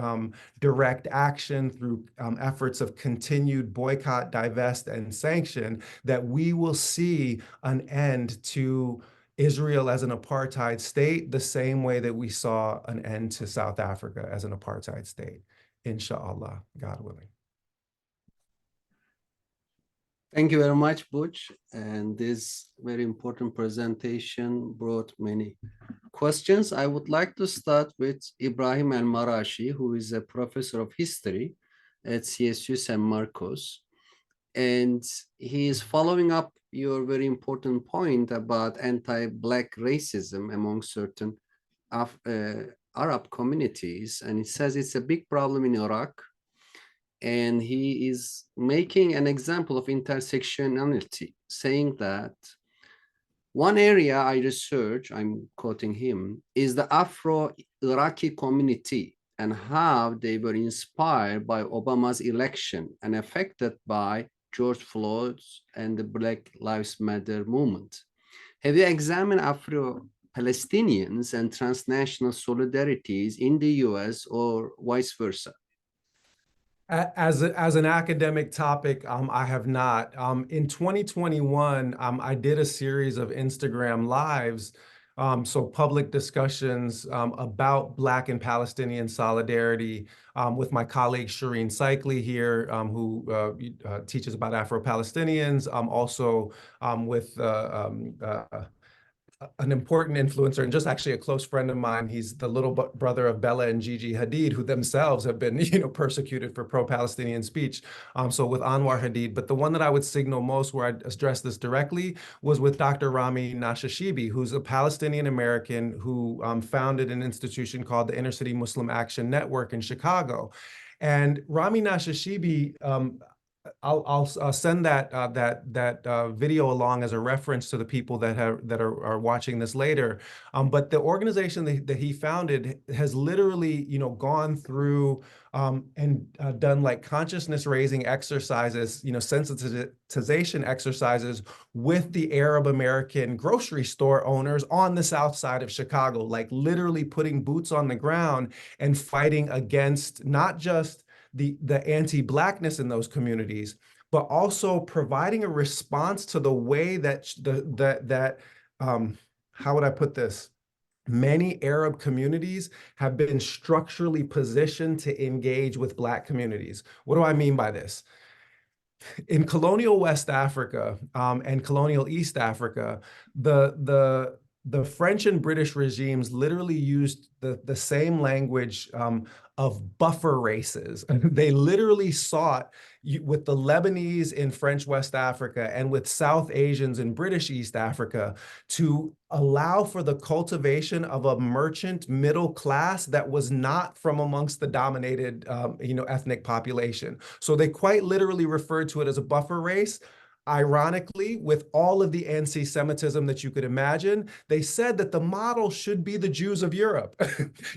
direct action, through efforts of continued boycott, divest, and sanction, that we will see an end to Israel as an apartheid state, the same way that we saw an end to South Africa as an apartheid state. Inshallah, God willing. Thank you very much, Butch. And this very important presentation brought many questions. I would like to start with Ibrahim Al-Marashi, who is a professor of history at CSU San Marcos. And he is following up your very important point about anti-Black racism among certain Arab communities. And he says it's a big problem in Iraq. And he is making an example of intersectionality, saying that one area I research, I'm quoting him, is the Afro-Iraqi community and how they were inspired by Obama's election and affected by George Floyd's and the Black Lives Matter movement. Have you examined Afro-Palestinians and transnational solidarities in the US or vice versa? As an academic topic, I have not. In 2021, I did a series of Instagram lives, so public discussions about Black and Palestinian solidarity with my colleague Shireen Cycli here, who teaches about Afro-Palestinians, also with an important influencer and just actually a close friend of mine. He's the little brother of Bella and Gigi Hadid, who themselves have been, persecuted for pro-Palestinian speech. So with Anwar Hadid, but the one that I would signal most where I addressed this directly was with Dr. Rami Nashashibi, who's a Palestinian American who founded an institution called the Inner City Muslim Action Network in Chicago. And Rami Nashashibi, I'll send that video along as a reference to the people that are watching this later. But the organization that he founded has literally, gone through and done like consciousness raising exercises, sensitization exercises with the Arab American grocery store owners on the south side of Chicago, like literally putting boots on the ground and fighting against not just the anti-Blackness in those communities, but also providing a response to the way that how would I put this? Many Arab communities have been structurally positioned to engage with Black communities. What do I mean by this? In colonial West Africa and colonial East Africa, the French and British regimes literally used the same language of buffer races. They literally sought, with the Lebanese in French West Africa and with South Asians in British East Africa, to allow for the cultivation of a merchant middle class that was not from amongst the dominated, ethnic population. So they quite literally referred to it as a buffer race. Ironically, with all of the anti-Semitism that you could imagine, they said that the model should be the Jews of Europe.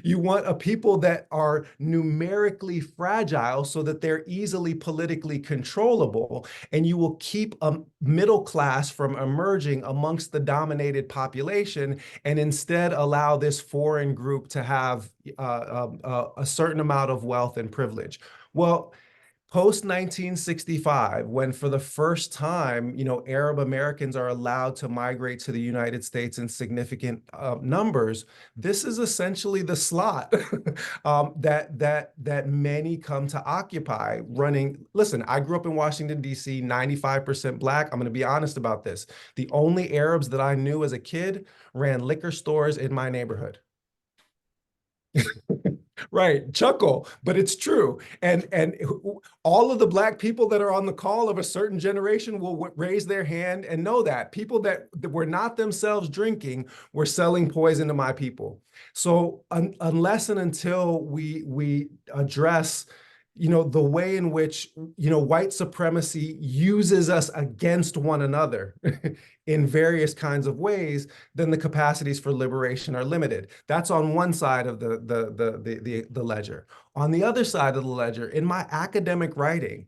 You want a people that are numerically fragile so that they're easily politically controllable, and you will keep a middle class from emerging amongst the dominated population and instead allow this foreign group to have a certain amount of wealth and privilege. Well, post-1965, when for the first time, Arab Americans are allowed to migrate to the United States in significant numbers, this is essentially the slot that many come to occupy. Listen, I grew up in Washington, D.C., 95% Black. I'm going to be honest about this. The only Arabs that I knew as a kid ran liquor stores in my neighborhood. Right, chuckle, but it's true. And all of the Black people that are on the call of a certain generation will raise their hand and know that people that were not themselves drinking were selling poison to my people. So unless and until we address the way in which, white supremacy uses us against one another in various kinds of ways, then the capacities for liberation are limited. That's on one side of the ledger. On the other side of the ledger, in my academic writing,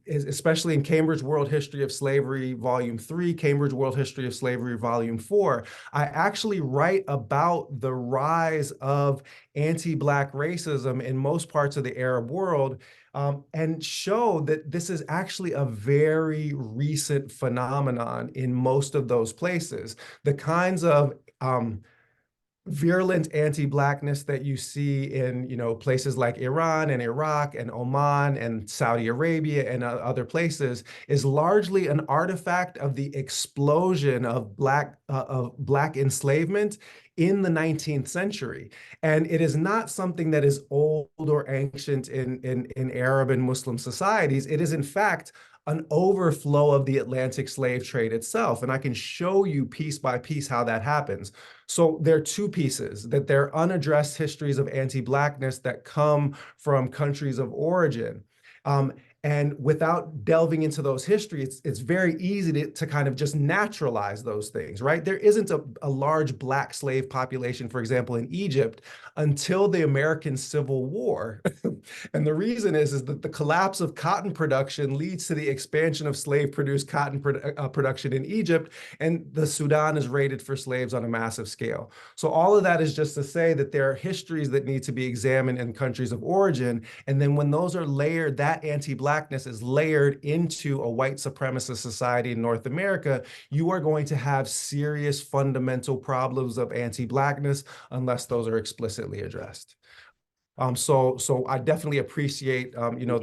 especially in Cambridge World History of Slavery, Volume 3, Cambridge World History of Slavery, Volume 4, I actually write about the rise of anti-Black racism in most parts of the Arab world, and show that this is actually a very recent phenomenon in most of those places. The kinds of virulent anti-Blackness that you see in places like Iran and Iraq and Oman and Saudi Arabia and other places is largely an artifact of the explosion of Black enslavement in the 19th century. And it is not something that is old or ancient in Arab and Muslim societies. It is in fact an overflow of the Atlantic slave trade itself. And I can show you piece by piece how that happens. So there are two pieces: that there are unaddressed histories of anti-Blackness that come from countries of origin. And without delving into those histories, it's very easy to kind of just naturalize those things, right? There isn't a large Black slave population, for example, in Egypt until the American Civil War. And the reason is that the collapse of cotton production leads to the expansion of slave-produced cotton production in Egypt, and the Sudan is raided for slaves on a massive scale. So all of that is just to say that there are histories that need to be examined in countries of origin, and then when those are layered, that anti-Blackness is layered into a white supremacist society in North America, you are going to have serious fundamental problems of anti-Blackness unless those are explicitly addressed. So I definitely appreciate you know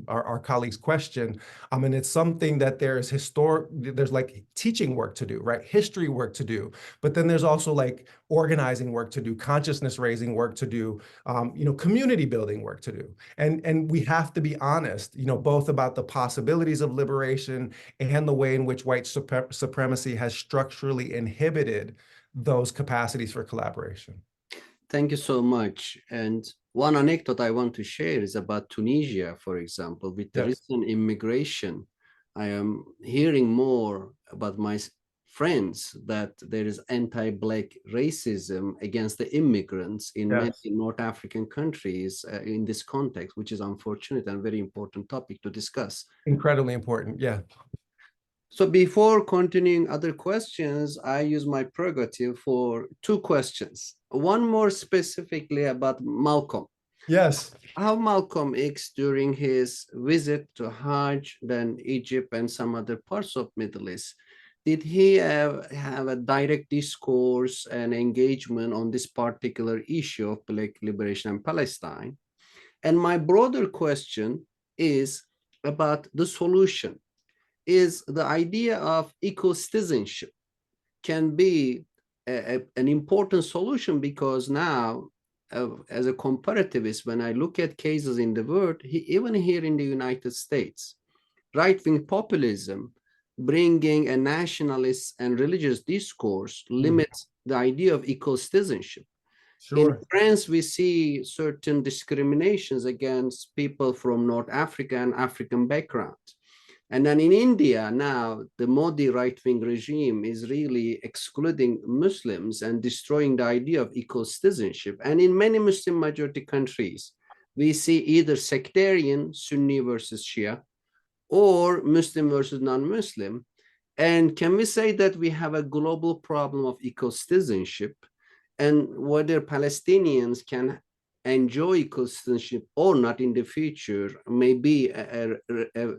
our colleague's question. And it's something that there's like teaching work to do, right? History work to do, but then there's also like organizing work to do, consciousness raising work to do, you know, community building work to do. And we have to be honest, you know, both about the possibilities of liberation and the way in which white supremacy has structurally inhibited those capacities for collaboration. Thank you so much. And one anecdote I want to share is about Tunisia, for example. With the Yes. recent immigration, I am hearing more about my friends that there is anti-Black racism against the immigrants in many Yes. North African countries in this context, which is unfortunate and very important topic to discuss. Incredibly important. Yeah. So before continuing other questions, I use my prerogative for two questions. One more specifically about Malcolm. Yes. How Malcolm X, during his visit to Hajj, then Egypt and some other parts of Middle East, did he have a direct discourse and engagement on this particular issue of Black liberation in Palestine? And my broader question is about the solution. Is the idea of eco-citizenship can be an important solution, because now, as a comparativist, when I look at cases in the world, even here in the United States, right-wing populism bringing a nationalist and religious discourse limits the idea of eco-citizenship. In Sure. France, we see certain discriminations against people from North Africa and African background. And then in India now, the Modi right-wing regime is really excluding Muslims and destroying the idea of eco-citizenship. And in many Muslim majority countries, we see either sectarian, Sunni versus Shia, or Muslim versus non-Muslim. And can we say that we have a global problem of eco-citizenship, and whether Palestinians can enjoy eco-citizenship or not in the future may be a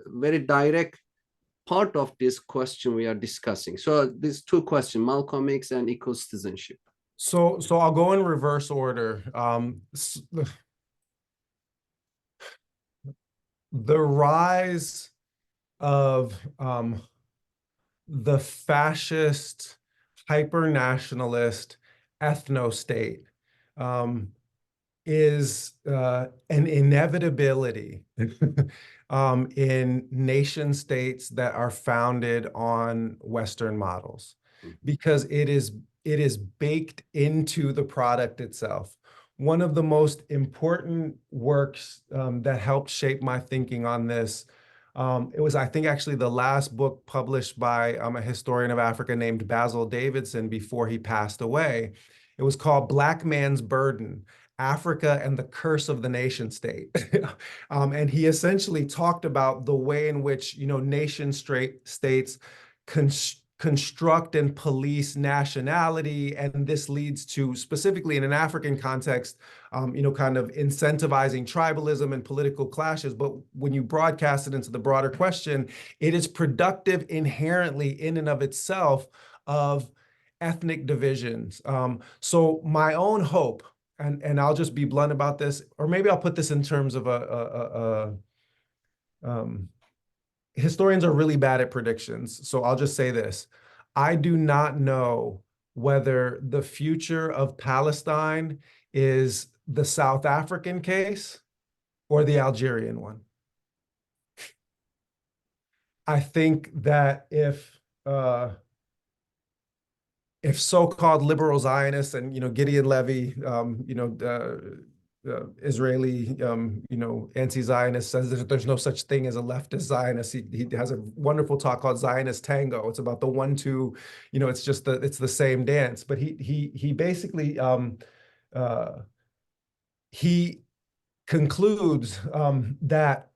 very direct part of this question we are discussing. So these two questions, Malcolm X and eco-citizenship. So I'll go in reverse order. The rise of the fascist, hyper-nationalist ethno-state is an inevitability in nation states that are founded on Western models, because it is baked into the product itself. One of the most important works that helped shape my thinking on this, it was, I think, actually the last book published by a historian of Africa named Basil Davidson before he passed away. It was called Black Man's Burden: Africa and the Curse of the Nation State. And he essentially talked about the way in which, you know, nation states construct and police nationality, and this leads to, specifically in an African context, you know, kind of incentivizing tribalism and political clashes. But when you broadcast it into the broader question, it is productive inherently in and of itself of ethnic divisions. So my own hope, and I'll just be blunt about this, or maybe I'll put this in terms of historians are really bad at predictions. So I'll just say this: I do not know whether the future of Palestine is the South African case or the Algerian one. I think that if so-called liberal Zionists and, you know, Gideon Levy, you know, Israeli, anti-Zionist says that there's no such thing as a leftist Zionist. He has a wonderful talk called Zionist Tango. It's about the 1-2, it's just it's the same dance. But he basically he concludes that.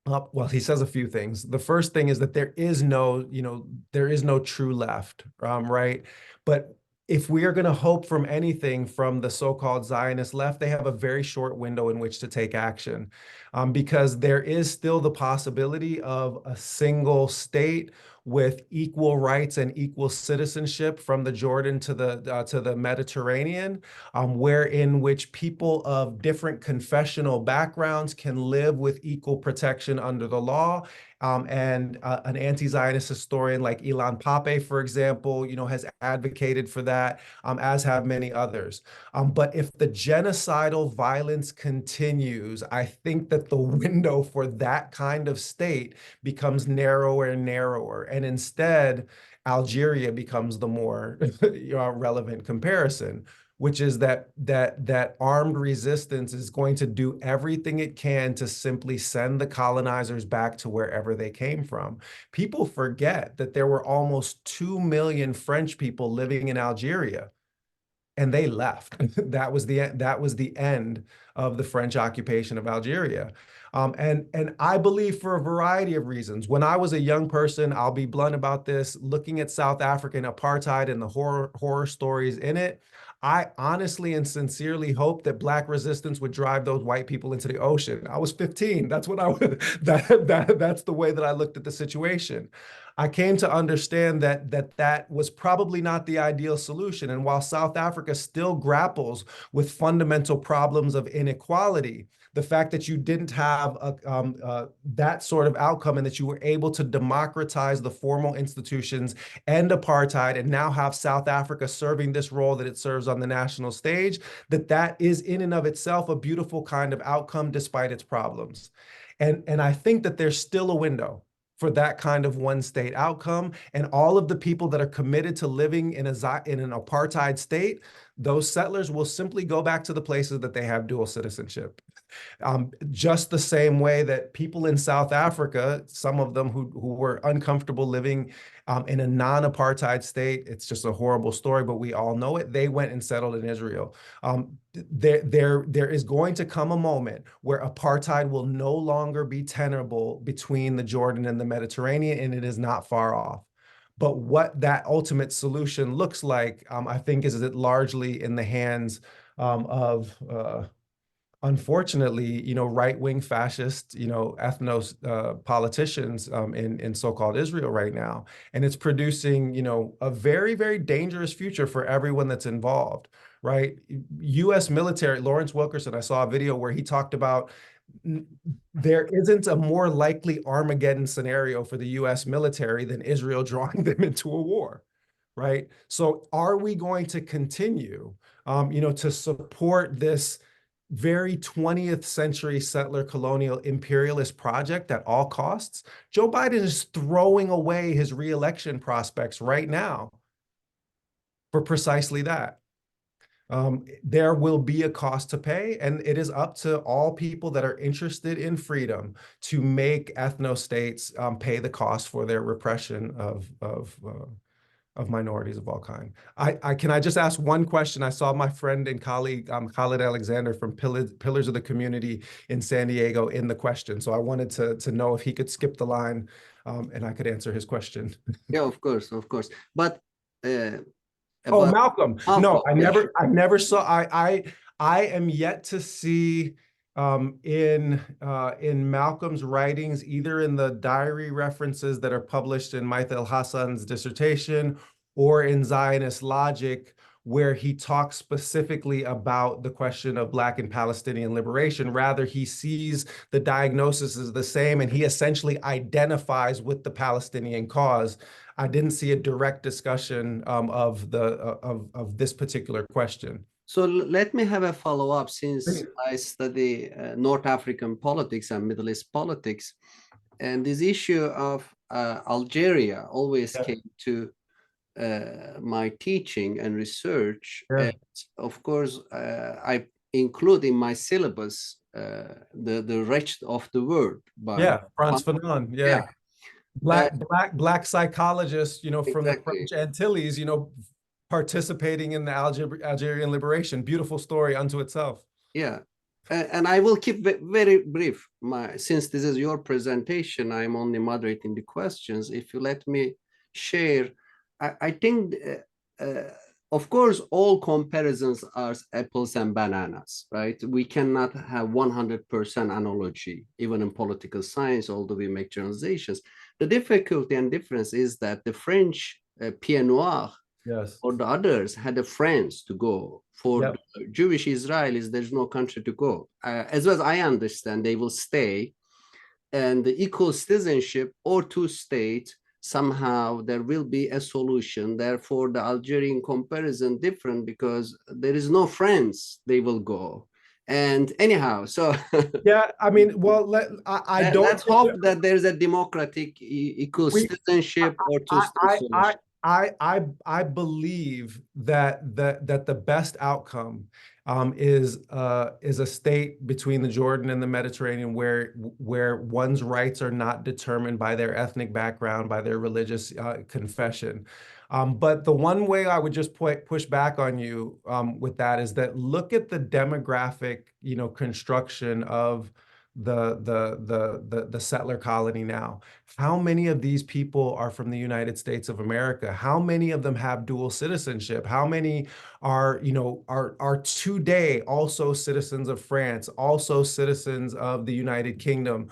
Well, he says a few things. The first thing is that there is no true left, right? But if we are going to hope from anything from the so-called Zionist left, they have a very short window in which to take action, because there is still the possibility of a single state with equal rights and equal citizenship from the Jordan to the Mediterranean, where in which people of different confessional backgrounds can live with equal protection under the law. And an anti-Zionist historian like Ilan Pape, for example, has advocated for that, as have many others. But if the genocidal violence continues, I think that the window for that kind of state becomes narrower and narrower. And instead, Algeria becomes the more relevant comparison, which is that armed resistance is going to do everything it can to simply send the colonizers back to wherever they came from. People forget that there were almost 2 million French people living in Algeria, and they left. That was the end of the French occupation of Algeria. And I believe for a variety of reasons. When I was a young person, I'll be blunt about this, looking at South African apartheid and the horror stories in it, I honestly and sincerely hoped that Black resistance would drive those white people into the ocean. I was 15. That's what I would, that's the way that I looked at the situation. I came to understand that was probably not the ideal solution. And while South Africa still grapples with fundamental problems of inequality, the fact that you didn't have that sort of outcome and that you were able to democratize the formal institutions, end apartheid, and now have South Africa serving this role that it serves on the national stage, that is in and of itself a beautiful kind of outcome despite its problems. And I think that there's still a window for that kind of one state outcome. And all of the people that are committed to living in an apartheid state, those settlers will simply go back to the places that they have dual citizenship. Just the same way that people in South Africa, some of them who were uncomfortable living in a non-apartheid state, it's just a horrible story, but we all know it, they went and settled in Israel. There is going to come a moment where apartheid will no longer be tenable between the Jordan and the Mediterranean, and it is not far off. But what that ultimate solution looks like, I think, is it largely in the hands of unfortunately, right-wing fascist, ethno politicians in so-called Israel right now. And it's producing, a very, very dangerous future for everyone that's involved, right? U.S. military, Lawrence Wilkerson, I saw a video where he talked about there isn't a more likely Armageddon scenario for the U.S. military than Israel drawing them into a war, right? So are we going to continue, to support this very 20th century settler colonial imperialist project at all costs? Joe Biden is throwing away his reelection prospects right now for precisely that. There will be a cost to pay, and it is up to all people that are interested in freedom to make ethno-states pay the cost for their repression of minorities of all kind. Can I just ask one question? I saw my friend and colleague, Khalid Alexander from Pillars of the Community in San Diego in the question. So I wanted to know if he could skip the line and I could answer his question. Yeah, of course, of course. But oh, Malcolm. No, yeah. I never saw, I am yet to see in Malcolm's writings, either in the diary references that are published in Maithil Hassan's dissertation or in Zionist Logic, where he talks specifically about the question of Black and Palestinian liberation. Rather, he sees the diagnosis as the same, and he essentially identifies with the Palestinian cause. I didn't see a direct discussion of this particular question. So let me have a follow-up, since I study North African politics and Middle East politics, and this issue of Algeria always came to my teaching and research. Yeah. And of course, include in my syllabus the wretched of the world by Yeah, Frantz Fanon. yeah, Yeah. Black psychologists, from the exactly. French Antilles, participating in the Algerian liberation. Beautiful story unto itself. Yeah. And I will keep very brief. Since this is your presentation, I'm only moderating the questions. If you let me share, I think, of course, all comparisons are apples and bananas, right? We cannot have 100% analogy, even in political science, although we make generalizations. The difficulty and difference is that the French Pied Noir Yes. or the others had a France to go. For Yep. the Jewish Israelis, there's no country to go. As well as I understand, they will stay, and the equal citizenship or two states, somehow there will be a solution. Therefore, the Algerian comparison different because there is no France they will go. And anyhow, so Yeah, I mean, well, I don't let's think hope that there's a democratic equal we citizenship or two-state I solution. I believe that the best outcome is a state between the Jordan and the Mediterranean where one's rights are not determined by their ethnic background, by their religious confession. But the one way I would just push back on you with that is that look at the demographic, construction of the settler colony now. How many of these people are from the United States of America? How many of them have dual citizenship? How many are today also citizens of France, also citizens of the United Kingdom?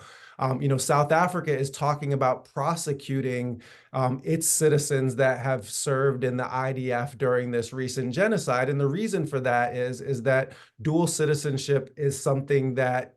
South Africa is talking about prosecuting its citizens that have served in the IDF during this recent genocide. And the reason for that is that dual citizenship is something that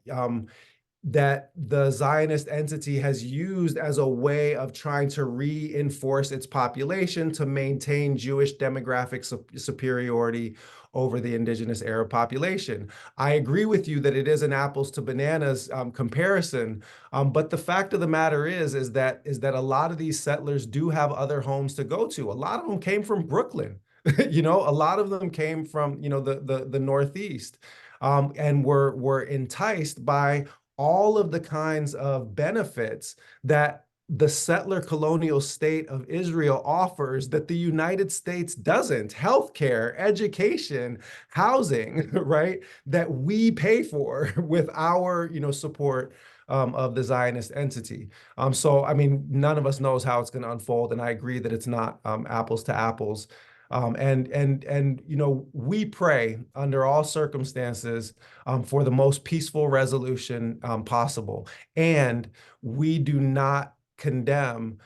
the Zionist entity has used as a way of trying to reinforce its population to maintain Jewish demographic superiority over the indigenous Arab population. I agree with you that it is an apples to bananas comparison, but the fact of the matter is that a lot of these settlers do have other homes to go to. A lot of them came from Brooklyn. A lot of them came from the Northeast, and were enticed by all of the kinds of benefits that the settler colonial state of Israel offers that the United States doesn't: healthcare, education, housing, right? That we pay for with our, support of the Zionist entity. So, I mean, none of us knows how it's going to unfold, and I agree that it's not apples to apples. And we pray under all circumstances for the most peaceful resolution possible. And we do not condemn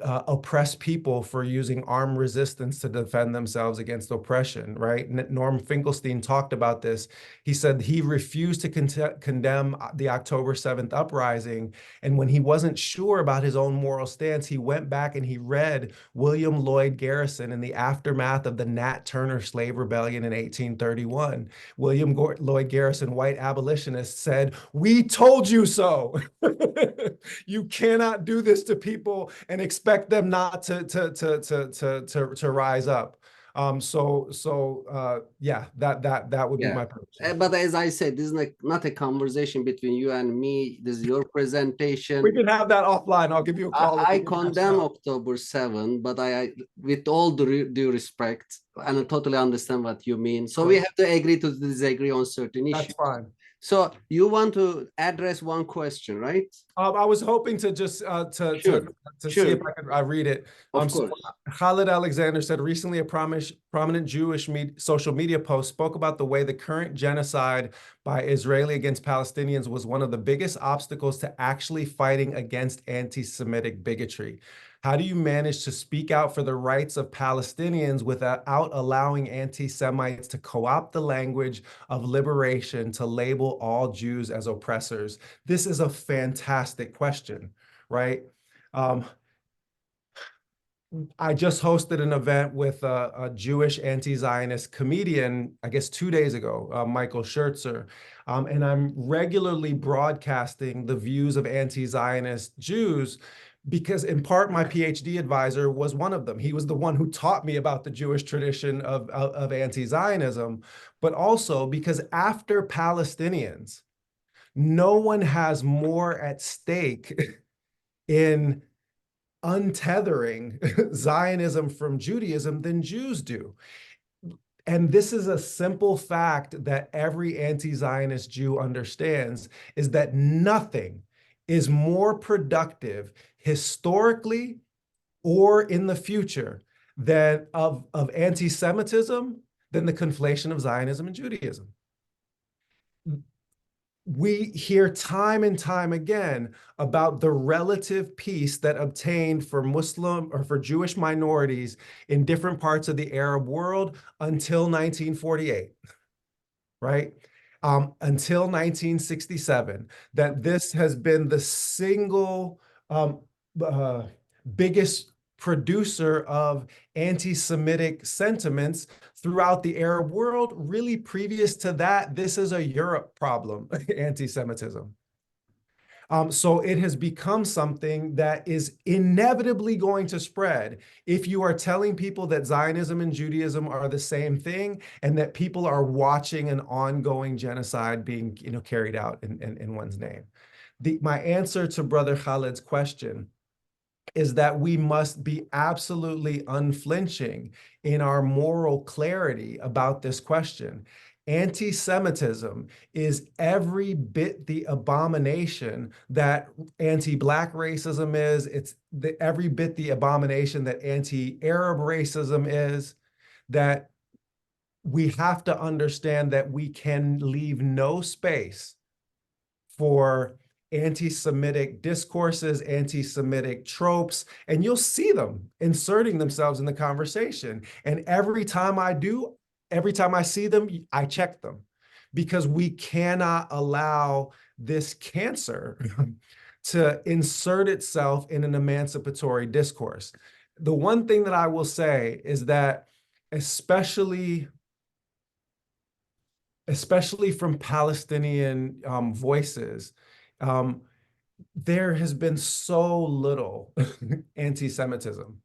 oppressed people for using armed resistance to defend themselves against oppression, right? Norm Finkelstein talked about this. He said he refused to condemn the October 7th uprising. And when he wasn't sure about his own moral stance, he went back and he read William Lloyd Garrison in the aftermath of the Nat Turner slave rebellion in 1831. William Lloyd Garrison, white abolitionist, said, "We told you so." You cannot do this to people and expect them not to rise up. Yeah, that would be Yeah. my position. But as I said, this is not a conversation between you and me. This is your We presentation. can have that offline. I'll give you a call if I we can hash it condemn out. October 7, but with all due respect, and I totally understand what you mean. So we have to agree to disagree on certain That's issues. fine. So you want to address one question, right? I was hoping to just Sure, see if sure, I could read it. of So course. Khalid Alexander said recently a prominent Jewish social media post spoke about the way the current genocide by Israeli against Palestinians was one of the biggest obstacles to actually fighting against anti-Semitic bigotry. How do you manage to speak out for the rights of Palestinians without allowing anti-Semites to co-opt the language of liberation to label all Jews as oppressors? This is a fantastic question, right? I just hosted an event with a Jewish anti-Zionist comedian, I guess 2 days ago, Michael Schertzer, and I'm regularly broadcasting the views of anti-Zionist Jews because in part my PhD advisor was one of them. He was the one who taught me about the Jewish tradition of anti-Zionism, but also because after Palestinians, no one has more at stake in untethering Zionism from Judaism than Jews do. And this is a simple fact that every anti-Zionist Jew understands, is that nothing is more productive historically or in the future than of anti-Semitism than the conflation of Zionism and Judaism. We hear time and time again about the relative peace that obtained for Muslim or for Jewish minorities in different parts of the Arab world until 1948, right? Until 1967, that this has been the single uh, biggest producer of anti-Semitic sentiments throughout the Arab world. Really, previous to that, this is a Europe problem, anti-Semitism. So it has become something that is inevitably going to spread if you are telling people that Zionism and Judaism are the same thing and that people are watching an ongoing genocide being carried out in one's name. My answer to Brother Khalid's question is that we must be absolutely unflinching in our moral clarity about this question. Anti-Semitism is every bit the abomination that anti-Black racism is. It's every bit the abomination that anti-Arab racism is, that we have to understand that we can leave no space for anti-Semitic discourses, anti-Semitic tropes, and you'll see them inserting themselves in the conversation. And every time I see them, I check them, because we cannot allow this cancer to insert itself in an emancipatory discourse. The one thing that I will say is that especially from Palestinian voices, there has been so little anti-Semitism.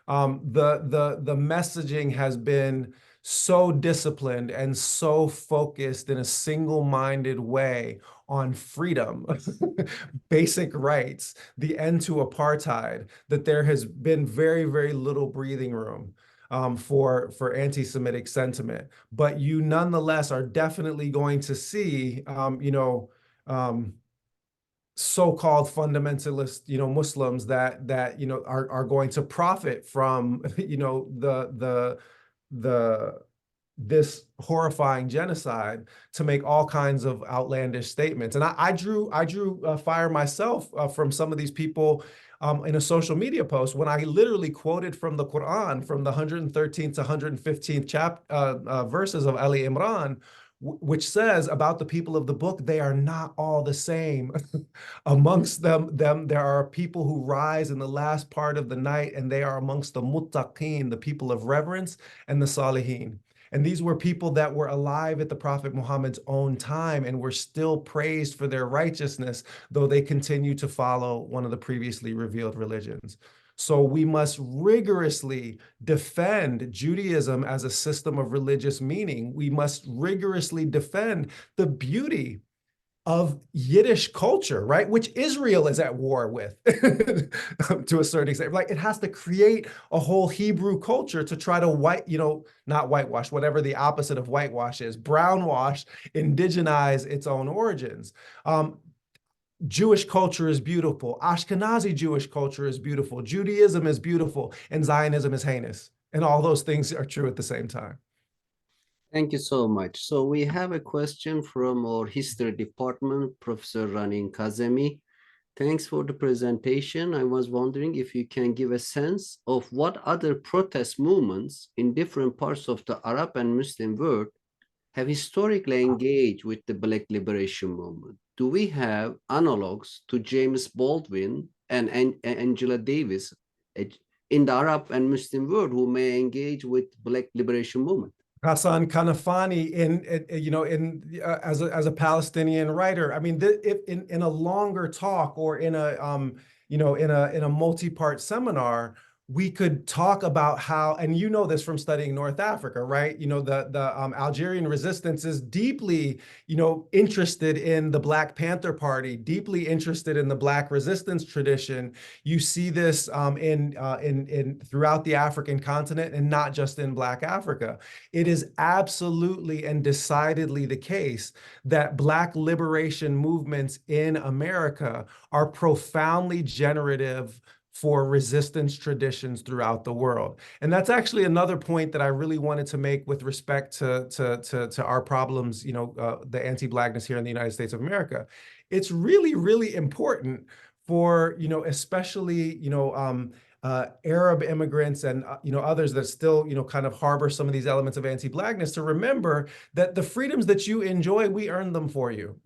The messaging has been so disciplined and so focused in a single-minded way on freedom, basic rights, the end to apartheid, that there has been very, very little breathing room for anti-Semitic sentiment. But you nonetheless are definitely going to see, so-called fundamentalist, Muslims that are going to profit from, this horrifying genocide to make all kinds of outlandish statements. And I drew fire myself from some of these people in a social media post when I literally quoted from the Quran, from the 113th to 115th verses of Ali Imran, which says about the people of the book, they are not all the same. Amongst them there are people who rise in the last part of the night, and they are amongst the muttaqeen, the people of reverence, and the salihin. And these were people that were alive at the Prophet Muhammad's own time and were still praised for their righteousness, though they continue to follow one of the previously revealed religions. So we must rigorously defend Judaism as a system of religious meaning. We must rigorously defend the beauty of Yiddish culture, right? Which Israel is at war with to a certain extent. Like, it has to create a whole Hebrew culture to try to not whitewash, whatever the opposite of whitewash is, brownwash, indigenize its own origins. Jewish culture is beautiful. Ashkenazi Jewish culture is beautiful. Judaism is beautiful, and Zionism is heinous. And all those things are true at the same time. Thank you so much. So we have a question from our history department, Professor Ranin Kazemi. Thanks for the presentation. I was wondering if you can give a sense of what other protest movements in different parts of the Arab and Muslim world have historically engaged with the Black liberation movement. Do we have analogs to James Baldwin and Angela Davis in the Arab and Muslim world who may engage with Black liberation movement? Hassan Kanafani as a Palestinian writer. I mean, in a longer talk or in in a multi-part seminar, we could talk about how, and you know this from studying North Africa, right? The Algerian resistance is deeply, interested in the Black Panther Party, deeply interested in the Black resistance tradition. You see this in throughout the African continent, and not just in Black Africa. It is absolutely and decidedly the case that Black liberation movements in America are profoundly generative for resistance traditions throughout the world. And that's actually another point that I really wanted to make with respect to our problems, the anti-Blackness here in the United States of America. It's really, really important for, especially, Arab immigrants and, others that still, kind of harbor some of these elements of anti-Blackness, to remember that the freedoms that you enjoy, we earned them for you.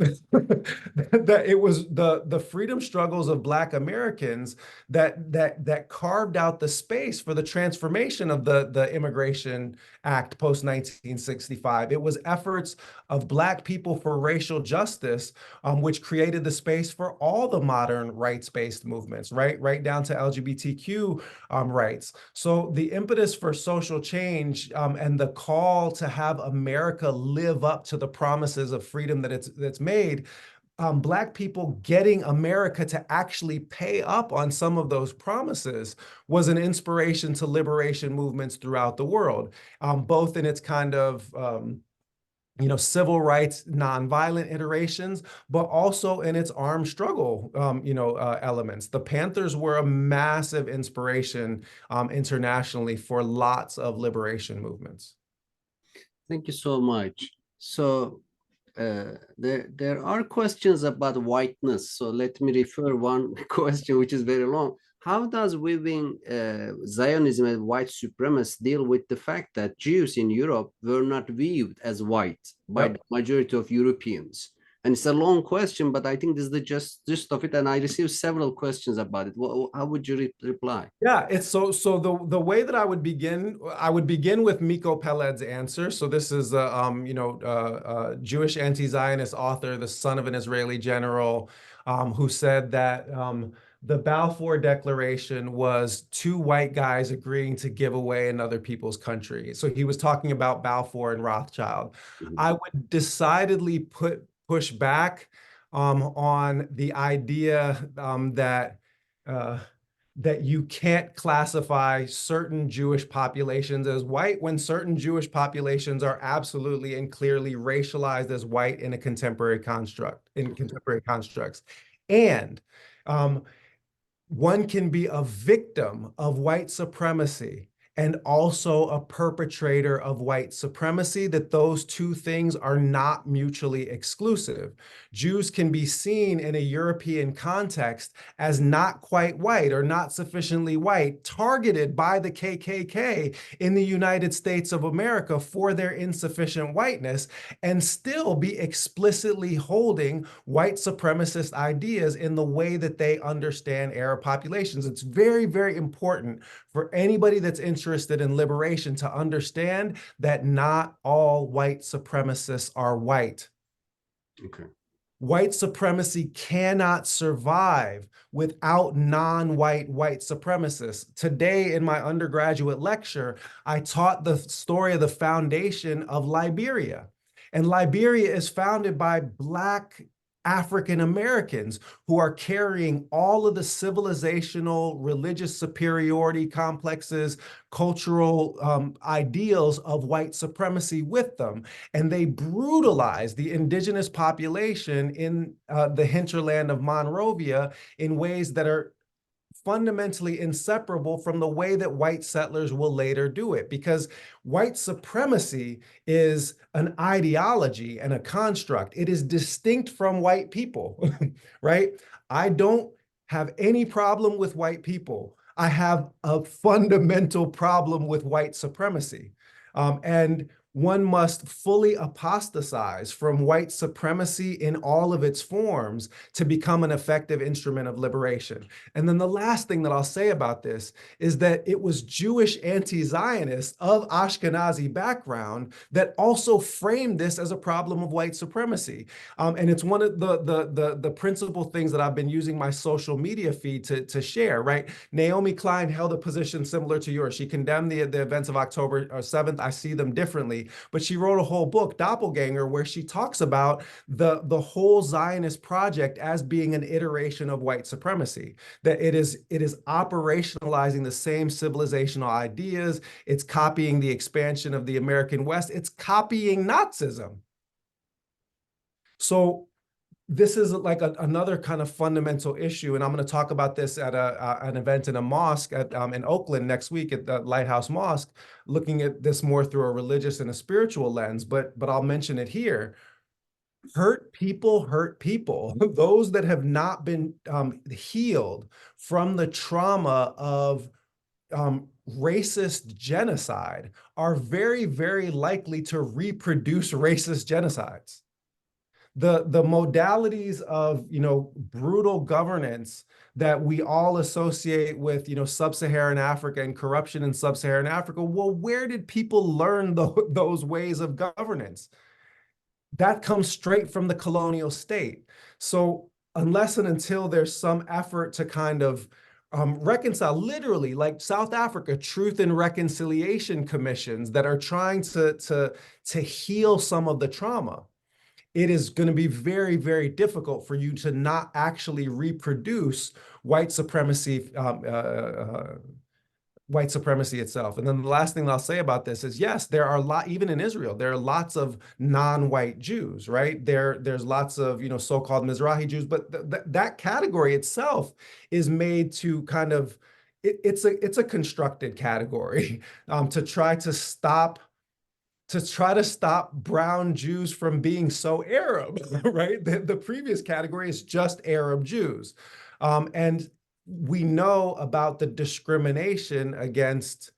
That it was the freedom struggles of Black Americans that carved out the space for the transformation of the Immigration Act post 1965. It was efforts of Black people for racial justice, which created the space for all the modern rights-based movements, right down to LGBTQ rights. So the impetus for social change and the call to have America live up to the promises of freedom that's made, Black people getting America to actually pay up on some of those promises was an inspiration to liberation movements throughout the world, both in its kind of civil rights, nonviolent iterations, but also in its armed struggle, elements. The Panthers were a massive inspiration internationally for lots of liberation movements. Thank you so much. So there are questions about whiteness. So let me refer one question, which is very long. How does viewing Zionism and white supremacists deal with the fact that Jews in Europe were not viewed as white by the majority of Europeans? And it's a long question, but I think this is the gist of it. And I received several questions about it. How would you reply? Yeah, it's so the way that I would begin with Miko Peled's answer. So this is Jewish anti-Zionist author, the son of an Israeli general, who said that the Balfour Declaration was two white guys agreeing to give away another people's country. So he was talking about Balfour and Rothschild. I would decidedly push back on the idea that you can't classify certain Jewish populations as white when certain Jewish populations are absolutely and clearly racialized as white in contemporary constructs. And one can be a victim of white supremacy and also a perpetrator of white supremacy, that those two things are not mutually exclusive. Jews can be seen in a European context as not quite white or not sufficiently white, targeted by the KKK in the United States of America for their insufficient whiteness, and still be explicitly holding white supremacist ideas in the way that they understand Arab populations. It's very, very important for anybody that's interested in liberation to understand that not all white supremacists are white. Okay. White supremacy cannot survive without non-white white supremacists. Today in my undergraduate lecture, I taught the story of the foundation of Liberia. And Liberia is founded by Black African Americans who are carrying all of the civilizational, religious superiority complexes, cultural ideals of white supremacy with them. And they brutalize the indigenous population in the hinterland of Monrovia in ways that are fundamentally inseparable from the way that white settlers will later do it, because white supremacy is an ideology and a construct. It is distinct from white people, right? I don't have any problem with white people. I have a fundamental problem with white supremacy. And one must fully apostatize from white supremacy in all of its forms to become an effective instrument of liberation. And then the last thing that I'll say about this is that it was Jewish anti-Zionists of Ashkenazi background that also framed this as a problem of white supremacy. And it's one of the principal things that I've been using my social media feed to share, right? Naomi Klein held a position similar to yours. She condemned the events of October 7th. I see them differently. But she wrote a whole book, Doppelganger, where she talks about the whole Zionist project as being an iteration of white supremacy, that it is operationalizing the same civilizational ideas. It's copying the expansion of the American West. It's copying Nazism. So this is like another kind of fundamental issue, and I'm going to talk about this at an event in a mosque in Oakland next week at the Lighthouse Mosque, looking at this more through a religious and a spiritual lens, but I'll mention it here. Hurt people hurt people. Those that have not been healed from the trauma of racist genocide are very, very likely to reproduce racist genocides. The modalities of, brutal governance that we all associate with, sub-Saharan Africa and corruption in sub-Saharan Africa, well, where did people learn those ways of governance? That comes straight from the colonial state. So unless and until there's some effort to kind of reconcile, literally, like South Africa, truth and reconciliation commissions that are trying to heal some of the trauma, it is going to be very, very difficult for you to not actually reproduce white supremacy, white supremacy itself. And then the last thing I'll say about this is, yes, there are even in Israel, there are lots of non-white Jews, right? There's lots of, so-called Mizrahi Jews, but that category itself is made to kind of, it's a constructed category to try to stop brown Jews from being so Arab, right? The previous category is just Arab Jews. And we know about the discrimination against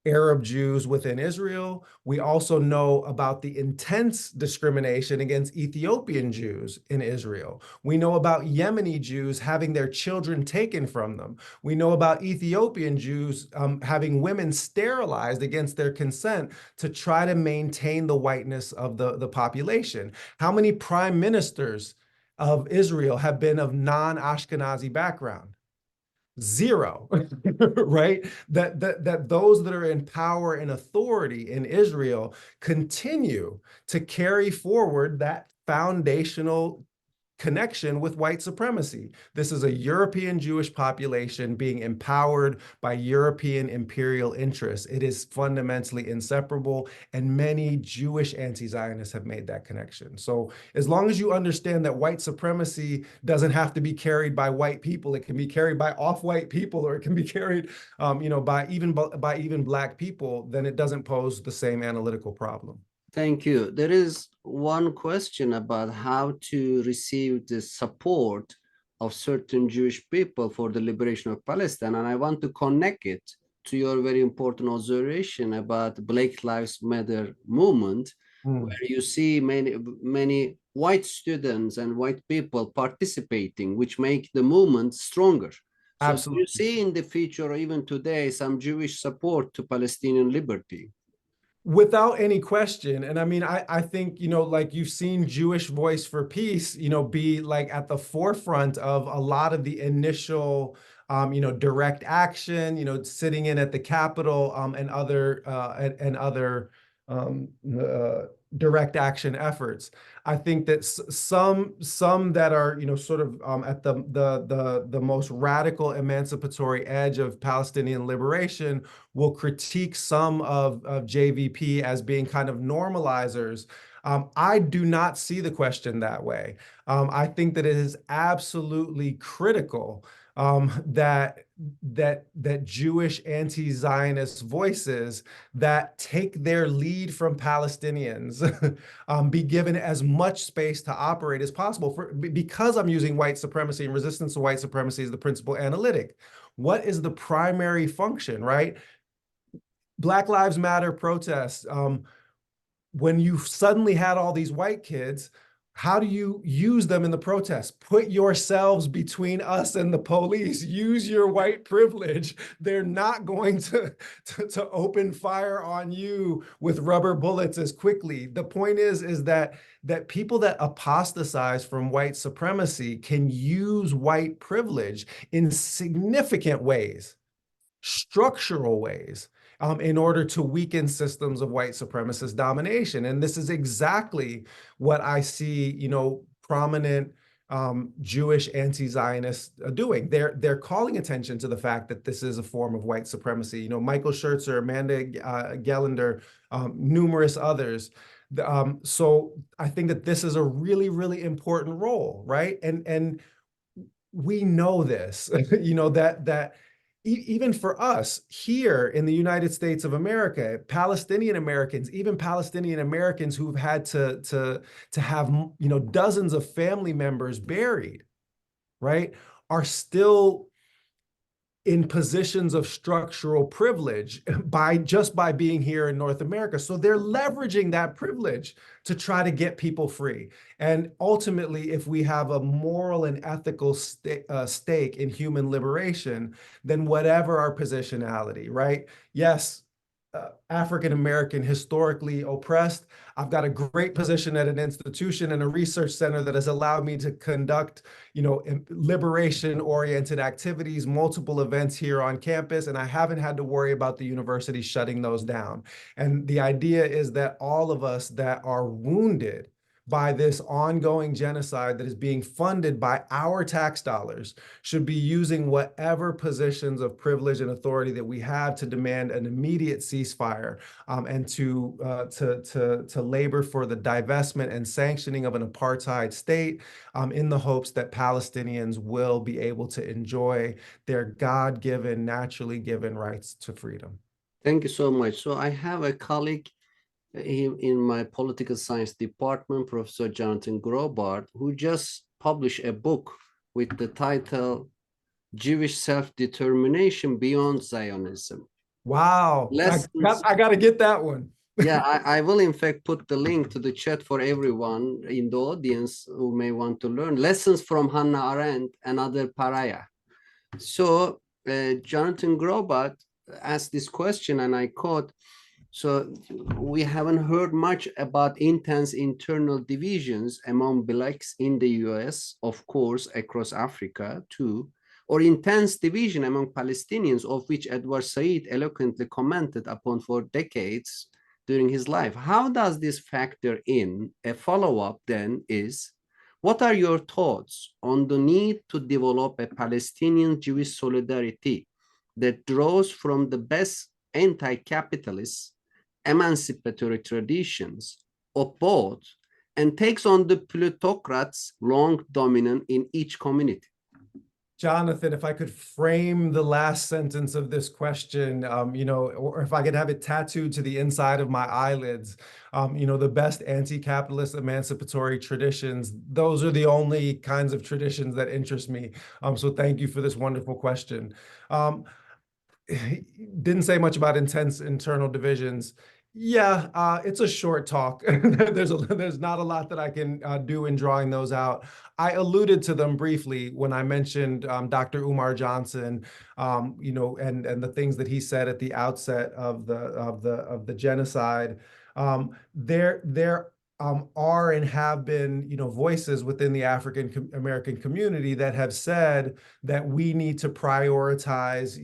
Arab Jews within Israel. We also know about the intense discrimination against Ethiopian Jews in Israel. We know about Yemeni Jews having their children taken from them. We know about Ethiopian Jews having women sterilized against their consent to try to maintain the whiteness of the population. How many prime ministers of Israel have been of non-Ashkenazi background? Zero, right? That those that are in power and authority in Israel continue to carry forward that foundational connection with white supremacy. This is a European Jewish population being empowered by European imperial interests. It is fundamentally inseparable, and many Jewish anti-Zionists have made that connection. So as long as you understand that white supremacy doesn't have to be carried by white people, it can be carried by off-white people, or it can be carried, by even Black people, then it doesn't pose the same analytical problem. Thank you. There is one question about how to receive the support of certain Jewish people for the liberation of Palestine. And I want to connect it to your very important observation about Black Lives Matter movement, where you see many white students and white people participating, which make the movement stronger. So Absolutely. do you see in the future, or even today, some Jewish support to Palestinian liberty? Without any question. And I mean, I think, like you've seen Jewish Voice for Peace, be like at the forefront of a lot of the initial, direct action, sitting in at the Capitol and other direct action efforts. I think that some that are, sort of at the most radical emancipatory edge of Palestinian liberation will critique some of JVP as being kind of normalizers. I do not see the question that way. I think that it is absolutely critical that Jewish anti-Zionist voices that take their lead from Palestinians be given as much space to operate as possible, because I'm using white supremacy and resistance to white supremacy as the principal analytic. What is the primary function, right? Black Lives Matter protests. when you suddenly had all these white kids, how do you use them in the protest? Put yourselves between us and the police. Use your white privilege. They're not going to open fire on you with rubber bullets as quickly. The point is that people that apostatize from white supremacy can use white privilege in significant ways, structural ways, in order to weaken systems of white supremacist domination. And this is exactly what I see, prominent Jewish anti-Zionists doing. They're calling attention to the fact that this is a form of white supremacy. Michael Schertzer, Amanda Gellender, numerous others. So I think that this is a really, really important role, right? And we know this, that even for us here in the United States of America, Palestinian Americans, even Palestinian Americans who've had to have, dozens of family members buried, right, are still in positions of structural privilege by being here in North America. So they're leveraging that privilege to try to get people free. And ultimately, if we have a moral and ethical stake in human liberation, then whatever our positionality, right? Yes, African-American, historically oppressed. I've got a great position at an institution and a research center that has allowed me to conduct, liberation-oriented activities, multiple events here on campus, and I haven't had to worry about the university shutting those down. And the idea is that all of us that are wounded by this ongoing genocide that is being funded by our tax dollars should be using whatever positions of privilege and authority that we have to demand an immediate ceasefire, and to labor for the divestment and sanctioning of an apartheid state, in the hopes that Palestinians will be able to enjoy their God-given, naturally given rights to freedom. Thank you so much. So I have a colleague in my political science department, Professor Jonathan Grobart, who just published a book with the title Jewish Self-Determination Beyond Zionism. Wow, Lessons, I got to get that one. yeah, I will in fact put the link to the chat for everyone in the audience who may want to learn. Lessons from Hannah Arendt, Another Pariah. So Jonathan Grobart asked this question, and I quote, so we haven't heard much about intense internal divisions among blacks in the US, of course, across Africa too, or intense division among Palestinians, of which Edward Said eloquently commented upon for decades during his life. How does this factor in? A follow-up then is, what are your thoughts on the need to develop a Palestinian-Jewish solidarity that draws from the best anti-capitalist emancipatory traditions of both and takes on the plutocrats long dominant in each community? Jonathan, if I could frame the last sentence of this question, or if I could have it tattooed to the inside of my eyelids, the best anti-capitalist emancipatory traditions, those are the only kinds of traditions that interest me. So thank you for this wonderful question. Didn't say much about intense internal divisions. Yeah, it's a short talk. There's not a lot that I can do in drawing those out. I alluded to them briefly when I mentioned Dr. Umar Johnson, and the things that he said at the outset of the genocide. There are and have been, voices within the African American community that have said that we need to prioritize,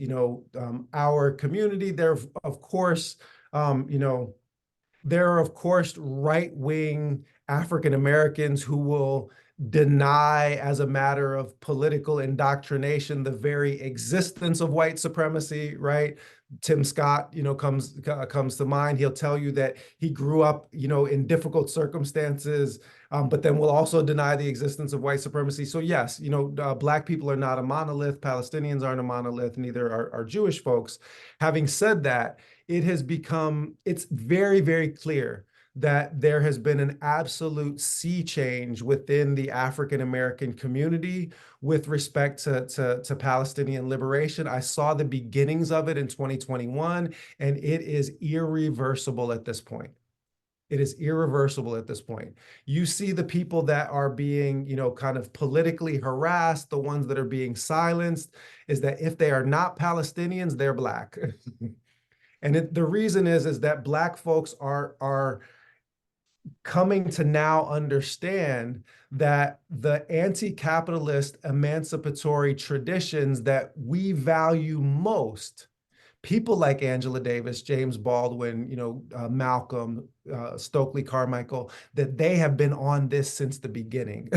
our community. There, of course, there are, of course, right-wing African Americans who will deny, as a matter of political indoctrination, the very existence of white supremacy, right? Tim Scott, comes to mind. He'll tell you that he grew up, in difficult circumstances, but then will also deny the existence of white supremacy. So yes, Black people are not a monolith. Palestinians aren't a monolith. Neither are Jewish folks. Having said that, it's very, very clear that there has been an absolute sea change within the African American community with respect to Palestinian liberation. I saw the beginnings of it in 2021, and it is irreversible at this point. It is irreversible at this point. You see the people that are being, kind of politically harassed, the ones that are being silenced, is that if they are not Palestinians, they're Black. And the reason is that Black folks are coming to now understand that the anti-capitalist emancipatory traditions that we value most, people like Angela Davis, James Baldwin, Malcolm, Stokely Carmichael, that they have been on this since the beginning.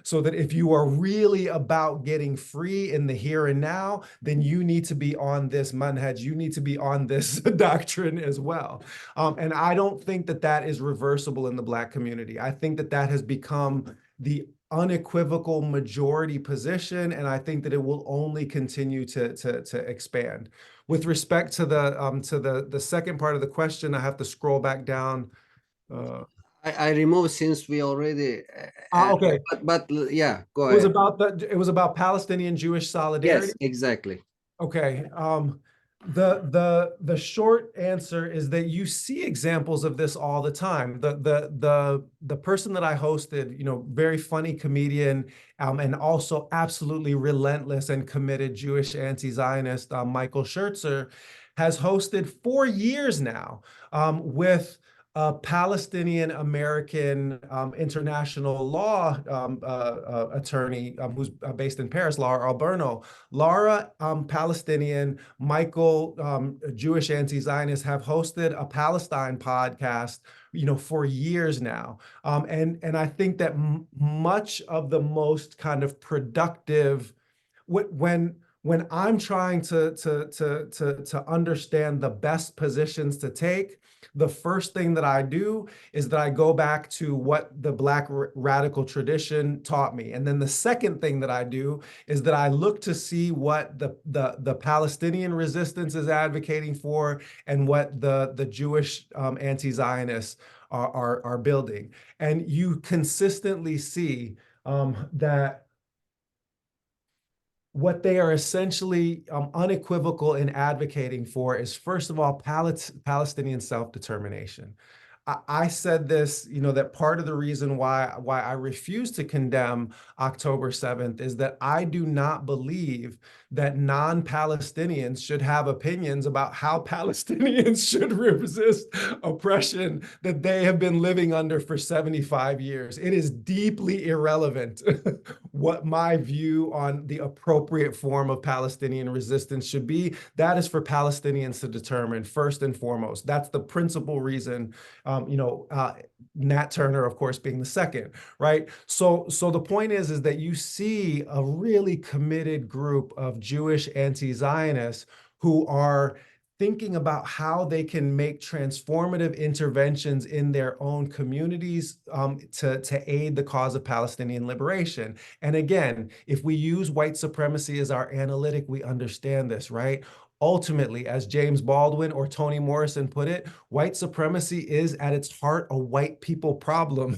So that if you are really about getting free in the here and now, then you need to be on this manhaj, you need to be on this doctrine as well. And I don't think that that is reversible in the Black community. I think that that has become the unequivocal majority position, and I think that it will only continue to expand. With respect to the second part of the question, I have to scroll back down. I removed since we already Okay. but yeah, go It was ahead. about Palestinian Jewish solidarity. Yes, exactly. Okay. The short answer is that you see examples of this all the time. The person that I hosted, very funny comedian, and also absolutely relentless and committed Jewish anti-Zionist, Michael Schertzer, has hosted 4 years now, with a Palestinian American international law attorney, who's based in Paris, Laura Alberno. Laura, Palestinian, Michael, Jewish anti-Zionist, have hosted a Palestine podcast, for years now. And I think that much of the most kind of productive, when I'm trying to understand the best positions to take, the first thing that I do is that I go back to what the Black radical tradition taught me. And then the second thing that I do is that I look to see what the Palestinian resistance is advocating for and what the Jewish anti-Zionists are building. And you consistently see that what they are essentially unequivocal in advocating for is, first of all, Palestinian self-determination. I said this, that part of the reason why I refuse to condemn October 7th is that I do not believe that non-Palestinians should have opinions about how Palestinians should resist oppression that they have been living under for 75 years. It is deeply irrelevant what my view on the appropriate form of Palestinian resistance should be. That is for Palestinians to determine first and foremost. That's the principal reason. Nat Turner, of course, being the second, right? So the point is that you see a really committed group of Jewish anti-Zionists who are thinking about how they can make transformative interventions in their own communities, to aid the cause of Palestinian liberation. And again, if we use white supremacy as our analytic, we understand this, right? Ultimately, as James Baldwin or Toni Morrison put it, white supremacy is at its heart a white people problem.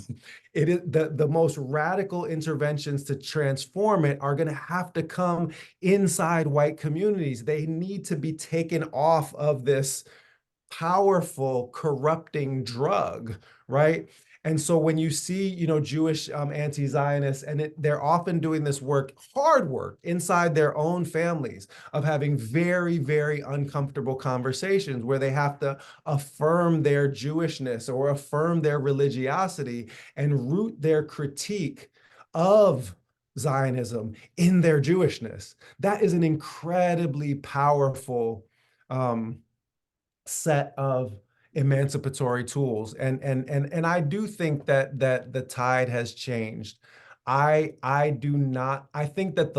It is the most radical interventions to transform it are going to have to come inside white communities. They need to be taken off of this powerful, corrupting drug, right? And so when you see, Jewish anti-Zionists, and they're often doing this work, hard work, inside their own families, of having very, very uncomfortable conversations where they have to affirm their Jewishness or affirm their religiosity and root their critique of Zionism in their Jewishness. That is an incredibly powerful set of emancipatory tools. And I do think that the tide has changed. I do not, I think that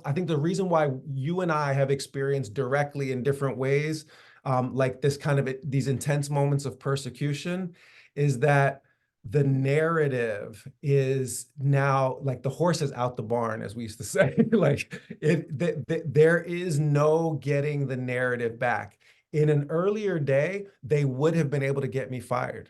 I think the reason why you and I have experienced directly in different ways, like this kind of these intense moments of persecution, is that the narrative is now, like, the horse is out the barn, as we used to say. Like, there is no getting the narrative back. In an earlier day, they would have been able to get me fired.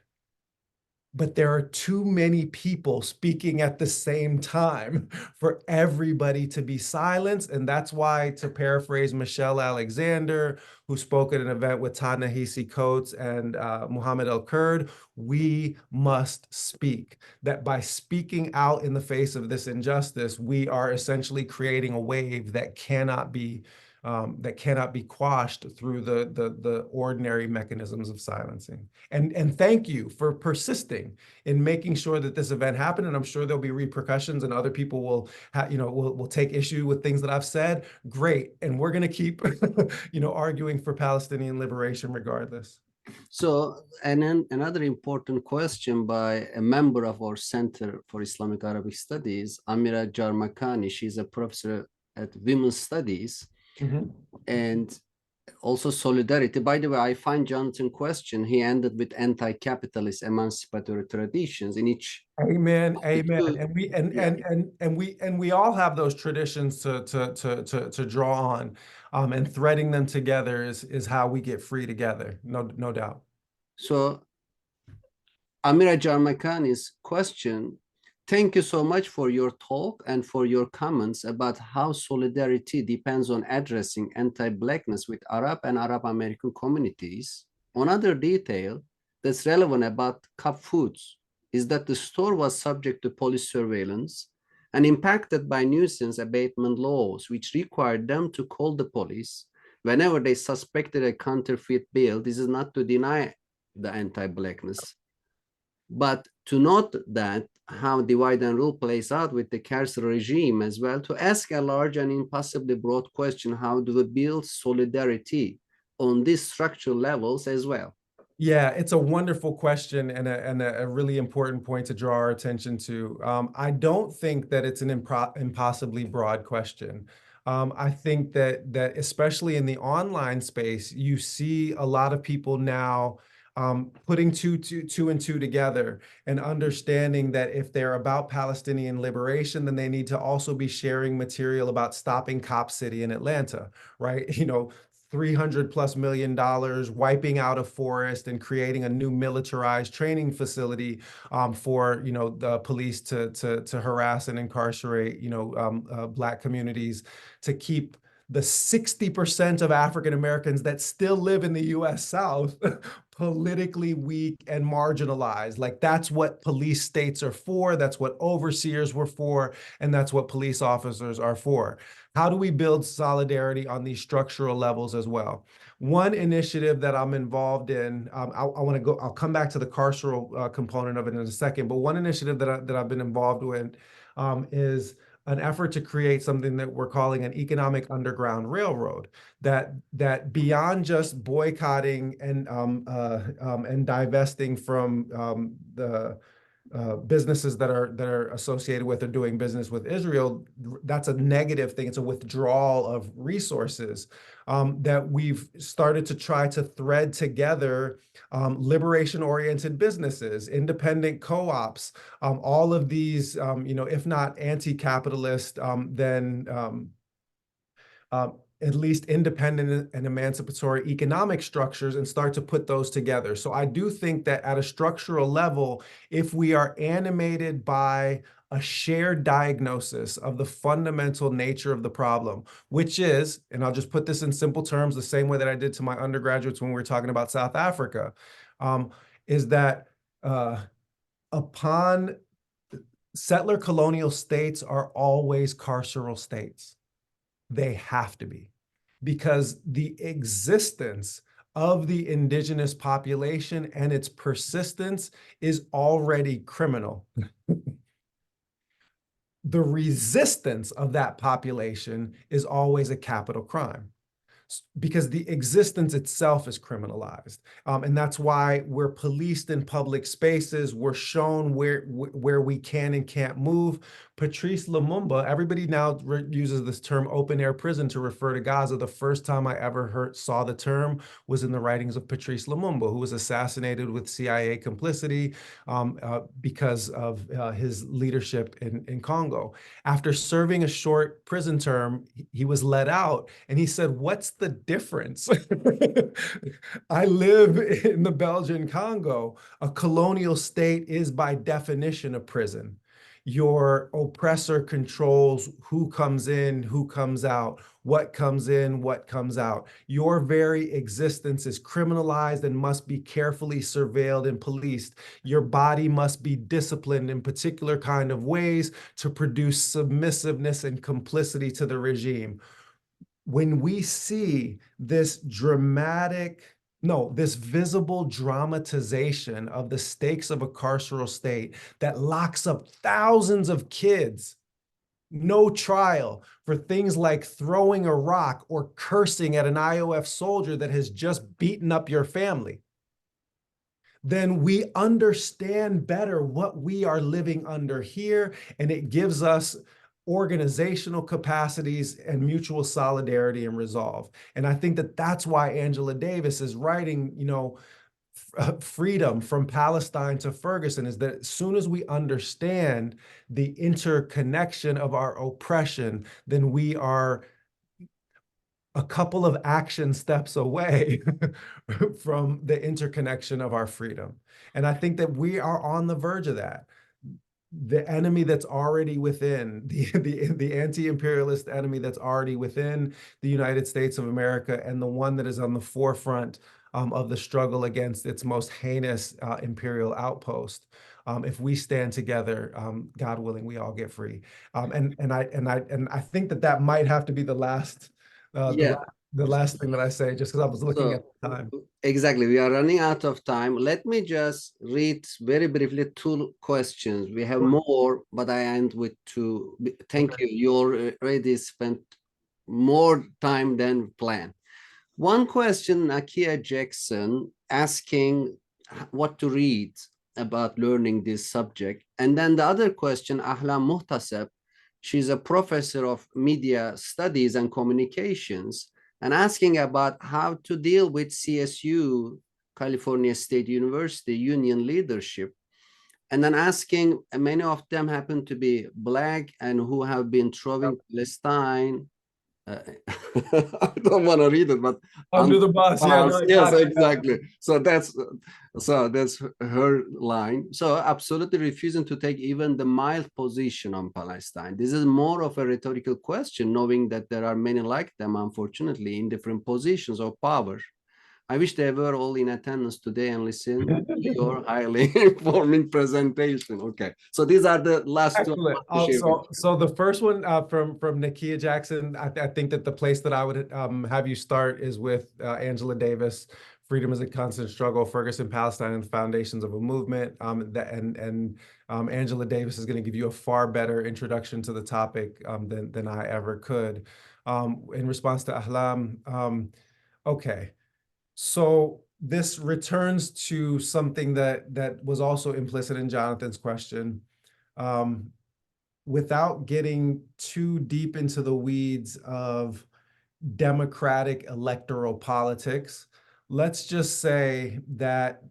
but there are too many people speaking at the same time for everybody to be silenced. And that's why, to paraphrase Michelle Alexander, who spoke at an event with Ta-Nehisi Coates and Muhammad El-Kurd, we must speak. That by speaking out in the face of this injustice, we are essentially creating a wave that cannot be quashed through the ordinary mechanisms of silencing. And thank you for persisting in making sure that this event happened. And I'm sure there'll be repercussions, and other people will will take issue with things that I've said. Great, and we're going to keep arguing for Palestinian liberation regardless. So, and then another important question by a member of our Center for Islamic Arabic Studies, Amira Jarmakani. She's a professor at Women's Studies. Mm-hmm. And also solidarity. By the way, I find Jonathan's question, he ended with anti-capitalist emancipatory traditions in each. Amen, amen. And we all have those traditions to draw on, and threading them together is how we get free together. No doubt. So Amira Jarmakani's question: thank you so much for your talk and for your comments about how solidarity depends on addressing anti-Blackness with Arab and Arab American communities. Another detail that's relevant about Cup Foods is that the store was subject to police surveillance and impacted by nuisance abatement laws, which required them to call the police whenever they suspected a counterfeit bill. This is not to deny the anti-Blackness, but to note that how divide and rule plays out with the carceral regime as well, to ask a large and impossibly broad question: how do we build solidarity on these structural levels as well? Yeah, it's a wonderful question and a really important point to draw our attention to. I don't think that it's an impossibly broad question. I think that especially in the online space, you see a lot of people now putting two and two together and understanding that if they're about Palestinian liberation, then they need to also be sharing material about stopping Cop City in Atlanta, right? $300+ million, wiping out a forest and creating a new militarized training facility for the police to harass and incarcerate Black communities, to keep the 60% of African Americans that still live in the U.S. South politically weak and marginalized. Like, that's what police states are for, that's what overseers were for, and that's what police officers are for. How do we build solidarity on these structural levels as well? One initiative that I'm involved in, I'll come back to the carceral component of it in a second, but one initiative that I've been involved with is an effort to create something that we're calling an economic underground railroad, that beyond just boycotting and divesting from the businesses that are associated with or doing business with Israel, that's a negative thing. It's a withdrawal of resources, that we've started to try to thread together liberation-oriented businesses, independent co-ops, all of these, if not anti-capitalist, then at least independent and emancipatory economic structures, and start to put those together. So I do think that at a structural level, if we are animated by a shared diagnosis of the fundamental nature of the problem, which is, and I'll just put this in simple terms, the same way that I did to my undergraduates when we were talking about South Africa, is that upon settler colonial states are always carceral states. They have to be, because the existence of the indigenous population and its persistence is already criminal. The resistance of that population is always a capital crime, because the existence itself is criminalized. And that's why we're policed in public spaces. We're shown where we can and can't move. Patrice Lumumba, everybody now uses this term open air prison to refer to Gaza. The first time I ever saw the term was in the writings of Patrice Lumumba, who was assassinated with CIA complicity because of his leadership in Congo. After serving a short prison term, he was let out, and he said, "What's the difference? I live in the Belgian Congo. A colonial state is by definition a prison. Your oppressor controls who comes in, who comes out, what comes in, what comes out. Your very existence is criminalized and must be carefully surveilled and policed. Your body must be disciplined in particular kind of ways to produce submissiveness and complicity to the regime. When we see this this visible dramatization of the stakes of a carceral state that locks up thousands of kids, no trial, for things like throwing a rock or cursing at an IOF soldier that has just beaten up your family, then we understand better what we are living under here, and it gives us organizational capacities and mutual solidarity and resolve. And I think that that's why Angela Davis is writing, Freedom from Palestine to Ferguson, is that as soon as we understand the interconnection of our oppression, then we are a couple of action steps away from the interconnection of our freedom. And I think that we are on the verge of that. The enemy that's already within, the anti-imperialist enemy that's already within the United States of America, and the one that is on the forefront of the struggle against its most heinous imperial outpost. If we stand together, God willing, we all get free. And I think that might have to be the last Yeah. the last thing that I say, just because I was looking at the time. Exactly. We are running out of time. Let me just read very briefly two questions. We have more, but I end with two. Thank you. You already spent more time than planned. One question, Nakia Jackson, asking what to read about learning this subject. And then the other question, Ahlam Muhtaseb, she's a professor of media studies and communications, and asking about how to deal with CSU, California State University, union leadership. And then asking, many of them happen to be Black and who have been throwing Palestine. I don't want to read it, but Under the bus, yeah, no, yes, exactly. So that's her line. So absolutely refusing to take even the mild position on Palestine. This is more of a rhetorical question, knowing that there are many like them, unfortunately, in different positions of power. I wish they were all in attendance today and listen to your highly informing presentation. Okay, so these are the last two. Excellent. So the first one from Nakia Jackson, I think that the place that I would have you start is with Angela Davis, Freedom is a Constant Struggle, Ferguson, Palestine, and the Foundations of a Movement. Angela Davis is going to give you a far better introduction to the topic than I ever could. In response to Ahlam, okay. So this returns to something that was also implicit in Jonathan's question. Without getting too deep into the weeds of democratic electoral politics, let's just say that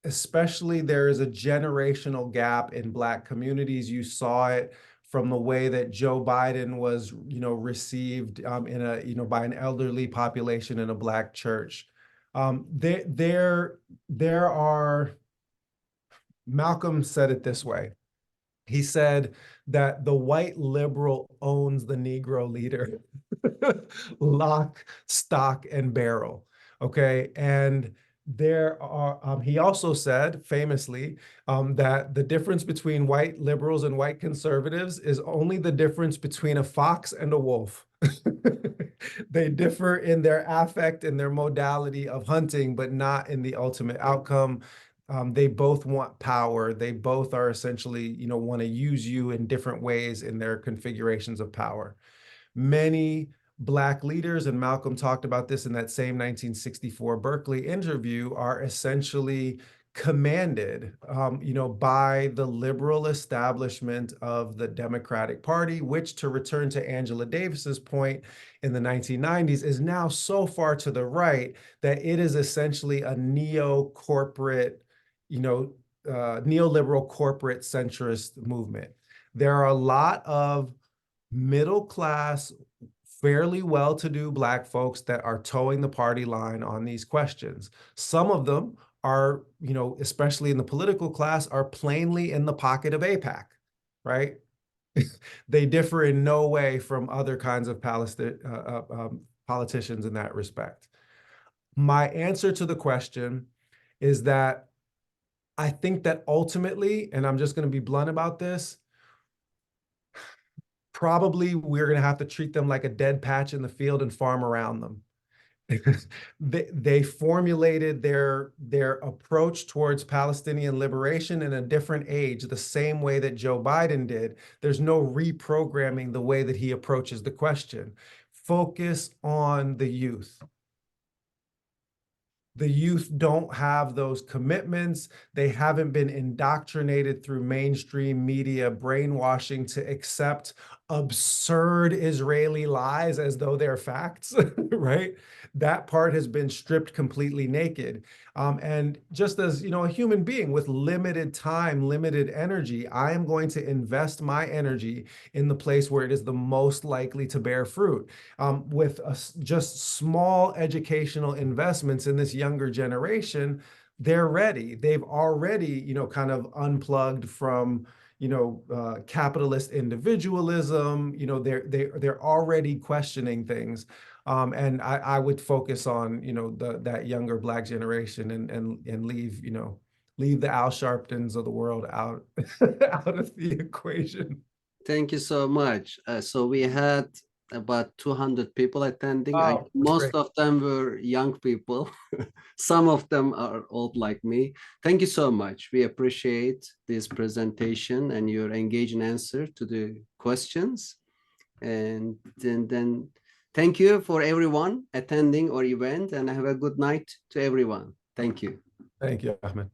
especially there is a generational gap in Black communities. You saw it from the way that Joe Biden was, received by an elderly population in a Black church. There are, Malcolm said it this way. He said that the white liberal owns the Negro leader, lock, stock, and barrel. Okay. And there are, he also said famously that the difference between white liberals and white conservatives is only the difference between a fox and a wolf. They differ in their affect and their modality of hunting, but not in the ultimate outcome. They both want power. They both are essentially, want to use you in different ways in their configurations of power. Many Black leaders, and Malcolm talked about this in that same 1964 Berkeley interview, are essentially commanded, by the liberal establishment of the Democratic Party, which, to return to Angela Davis's point in the 1990s, is now so far to the right that it is essentially a neo-corporate, neoliberal corporate centrist movement. There are a lot of middle class fairly well-to-do Black folks that are towing the party line on these questions. Some of them are, especially in the political class, are plainly in the pocket of AIPAC, right? They differ in no way from other kinds of politicians in that respect. My answer to the question is that I think that ultimately, and I'm just going to be blunt about this, probably we're going to have to treat them like a dead patch in the field and farm around them. They formulated their approach towards Palestinian liberation in a different age, the same way that Joe Biden did. There's no reprogramming the way that he approaches the question. Focus on the youth. The youth don't have those commitments. They haven't been indoctrinated through mainstream media brainwashing to accept absurd Israeli lies as though they're facts, right? That part has been stripped completely naked. And just as, a human being with limited time, limited energy, I am going to invest my energy in the place where it is the most likely to bear fruit. With just small educational investments in this younger generation, they're ready. They've already, kind of unplugged from, capitalist individualism. They're already questioning things. And I would focus on, that younger Black generation and leave the Al Sharptons of the world out, out of the equation. Thank you so much. So we had about 200 people attending. Oh, that's Most great. of them were young people. Some of them are old like me. Thank you so much. We appreciate this presentation and your engaging answer to the questions. And then thank you for everyone attending our event, and have a good night to everyone. Thank you. Thank you, Ahmed.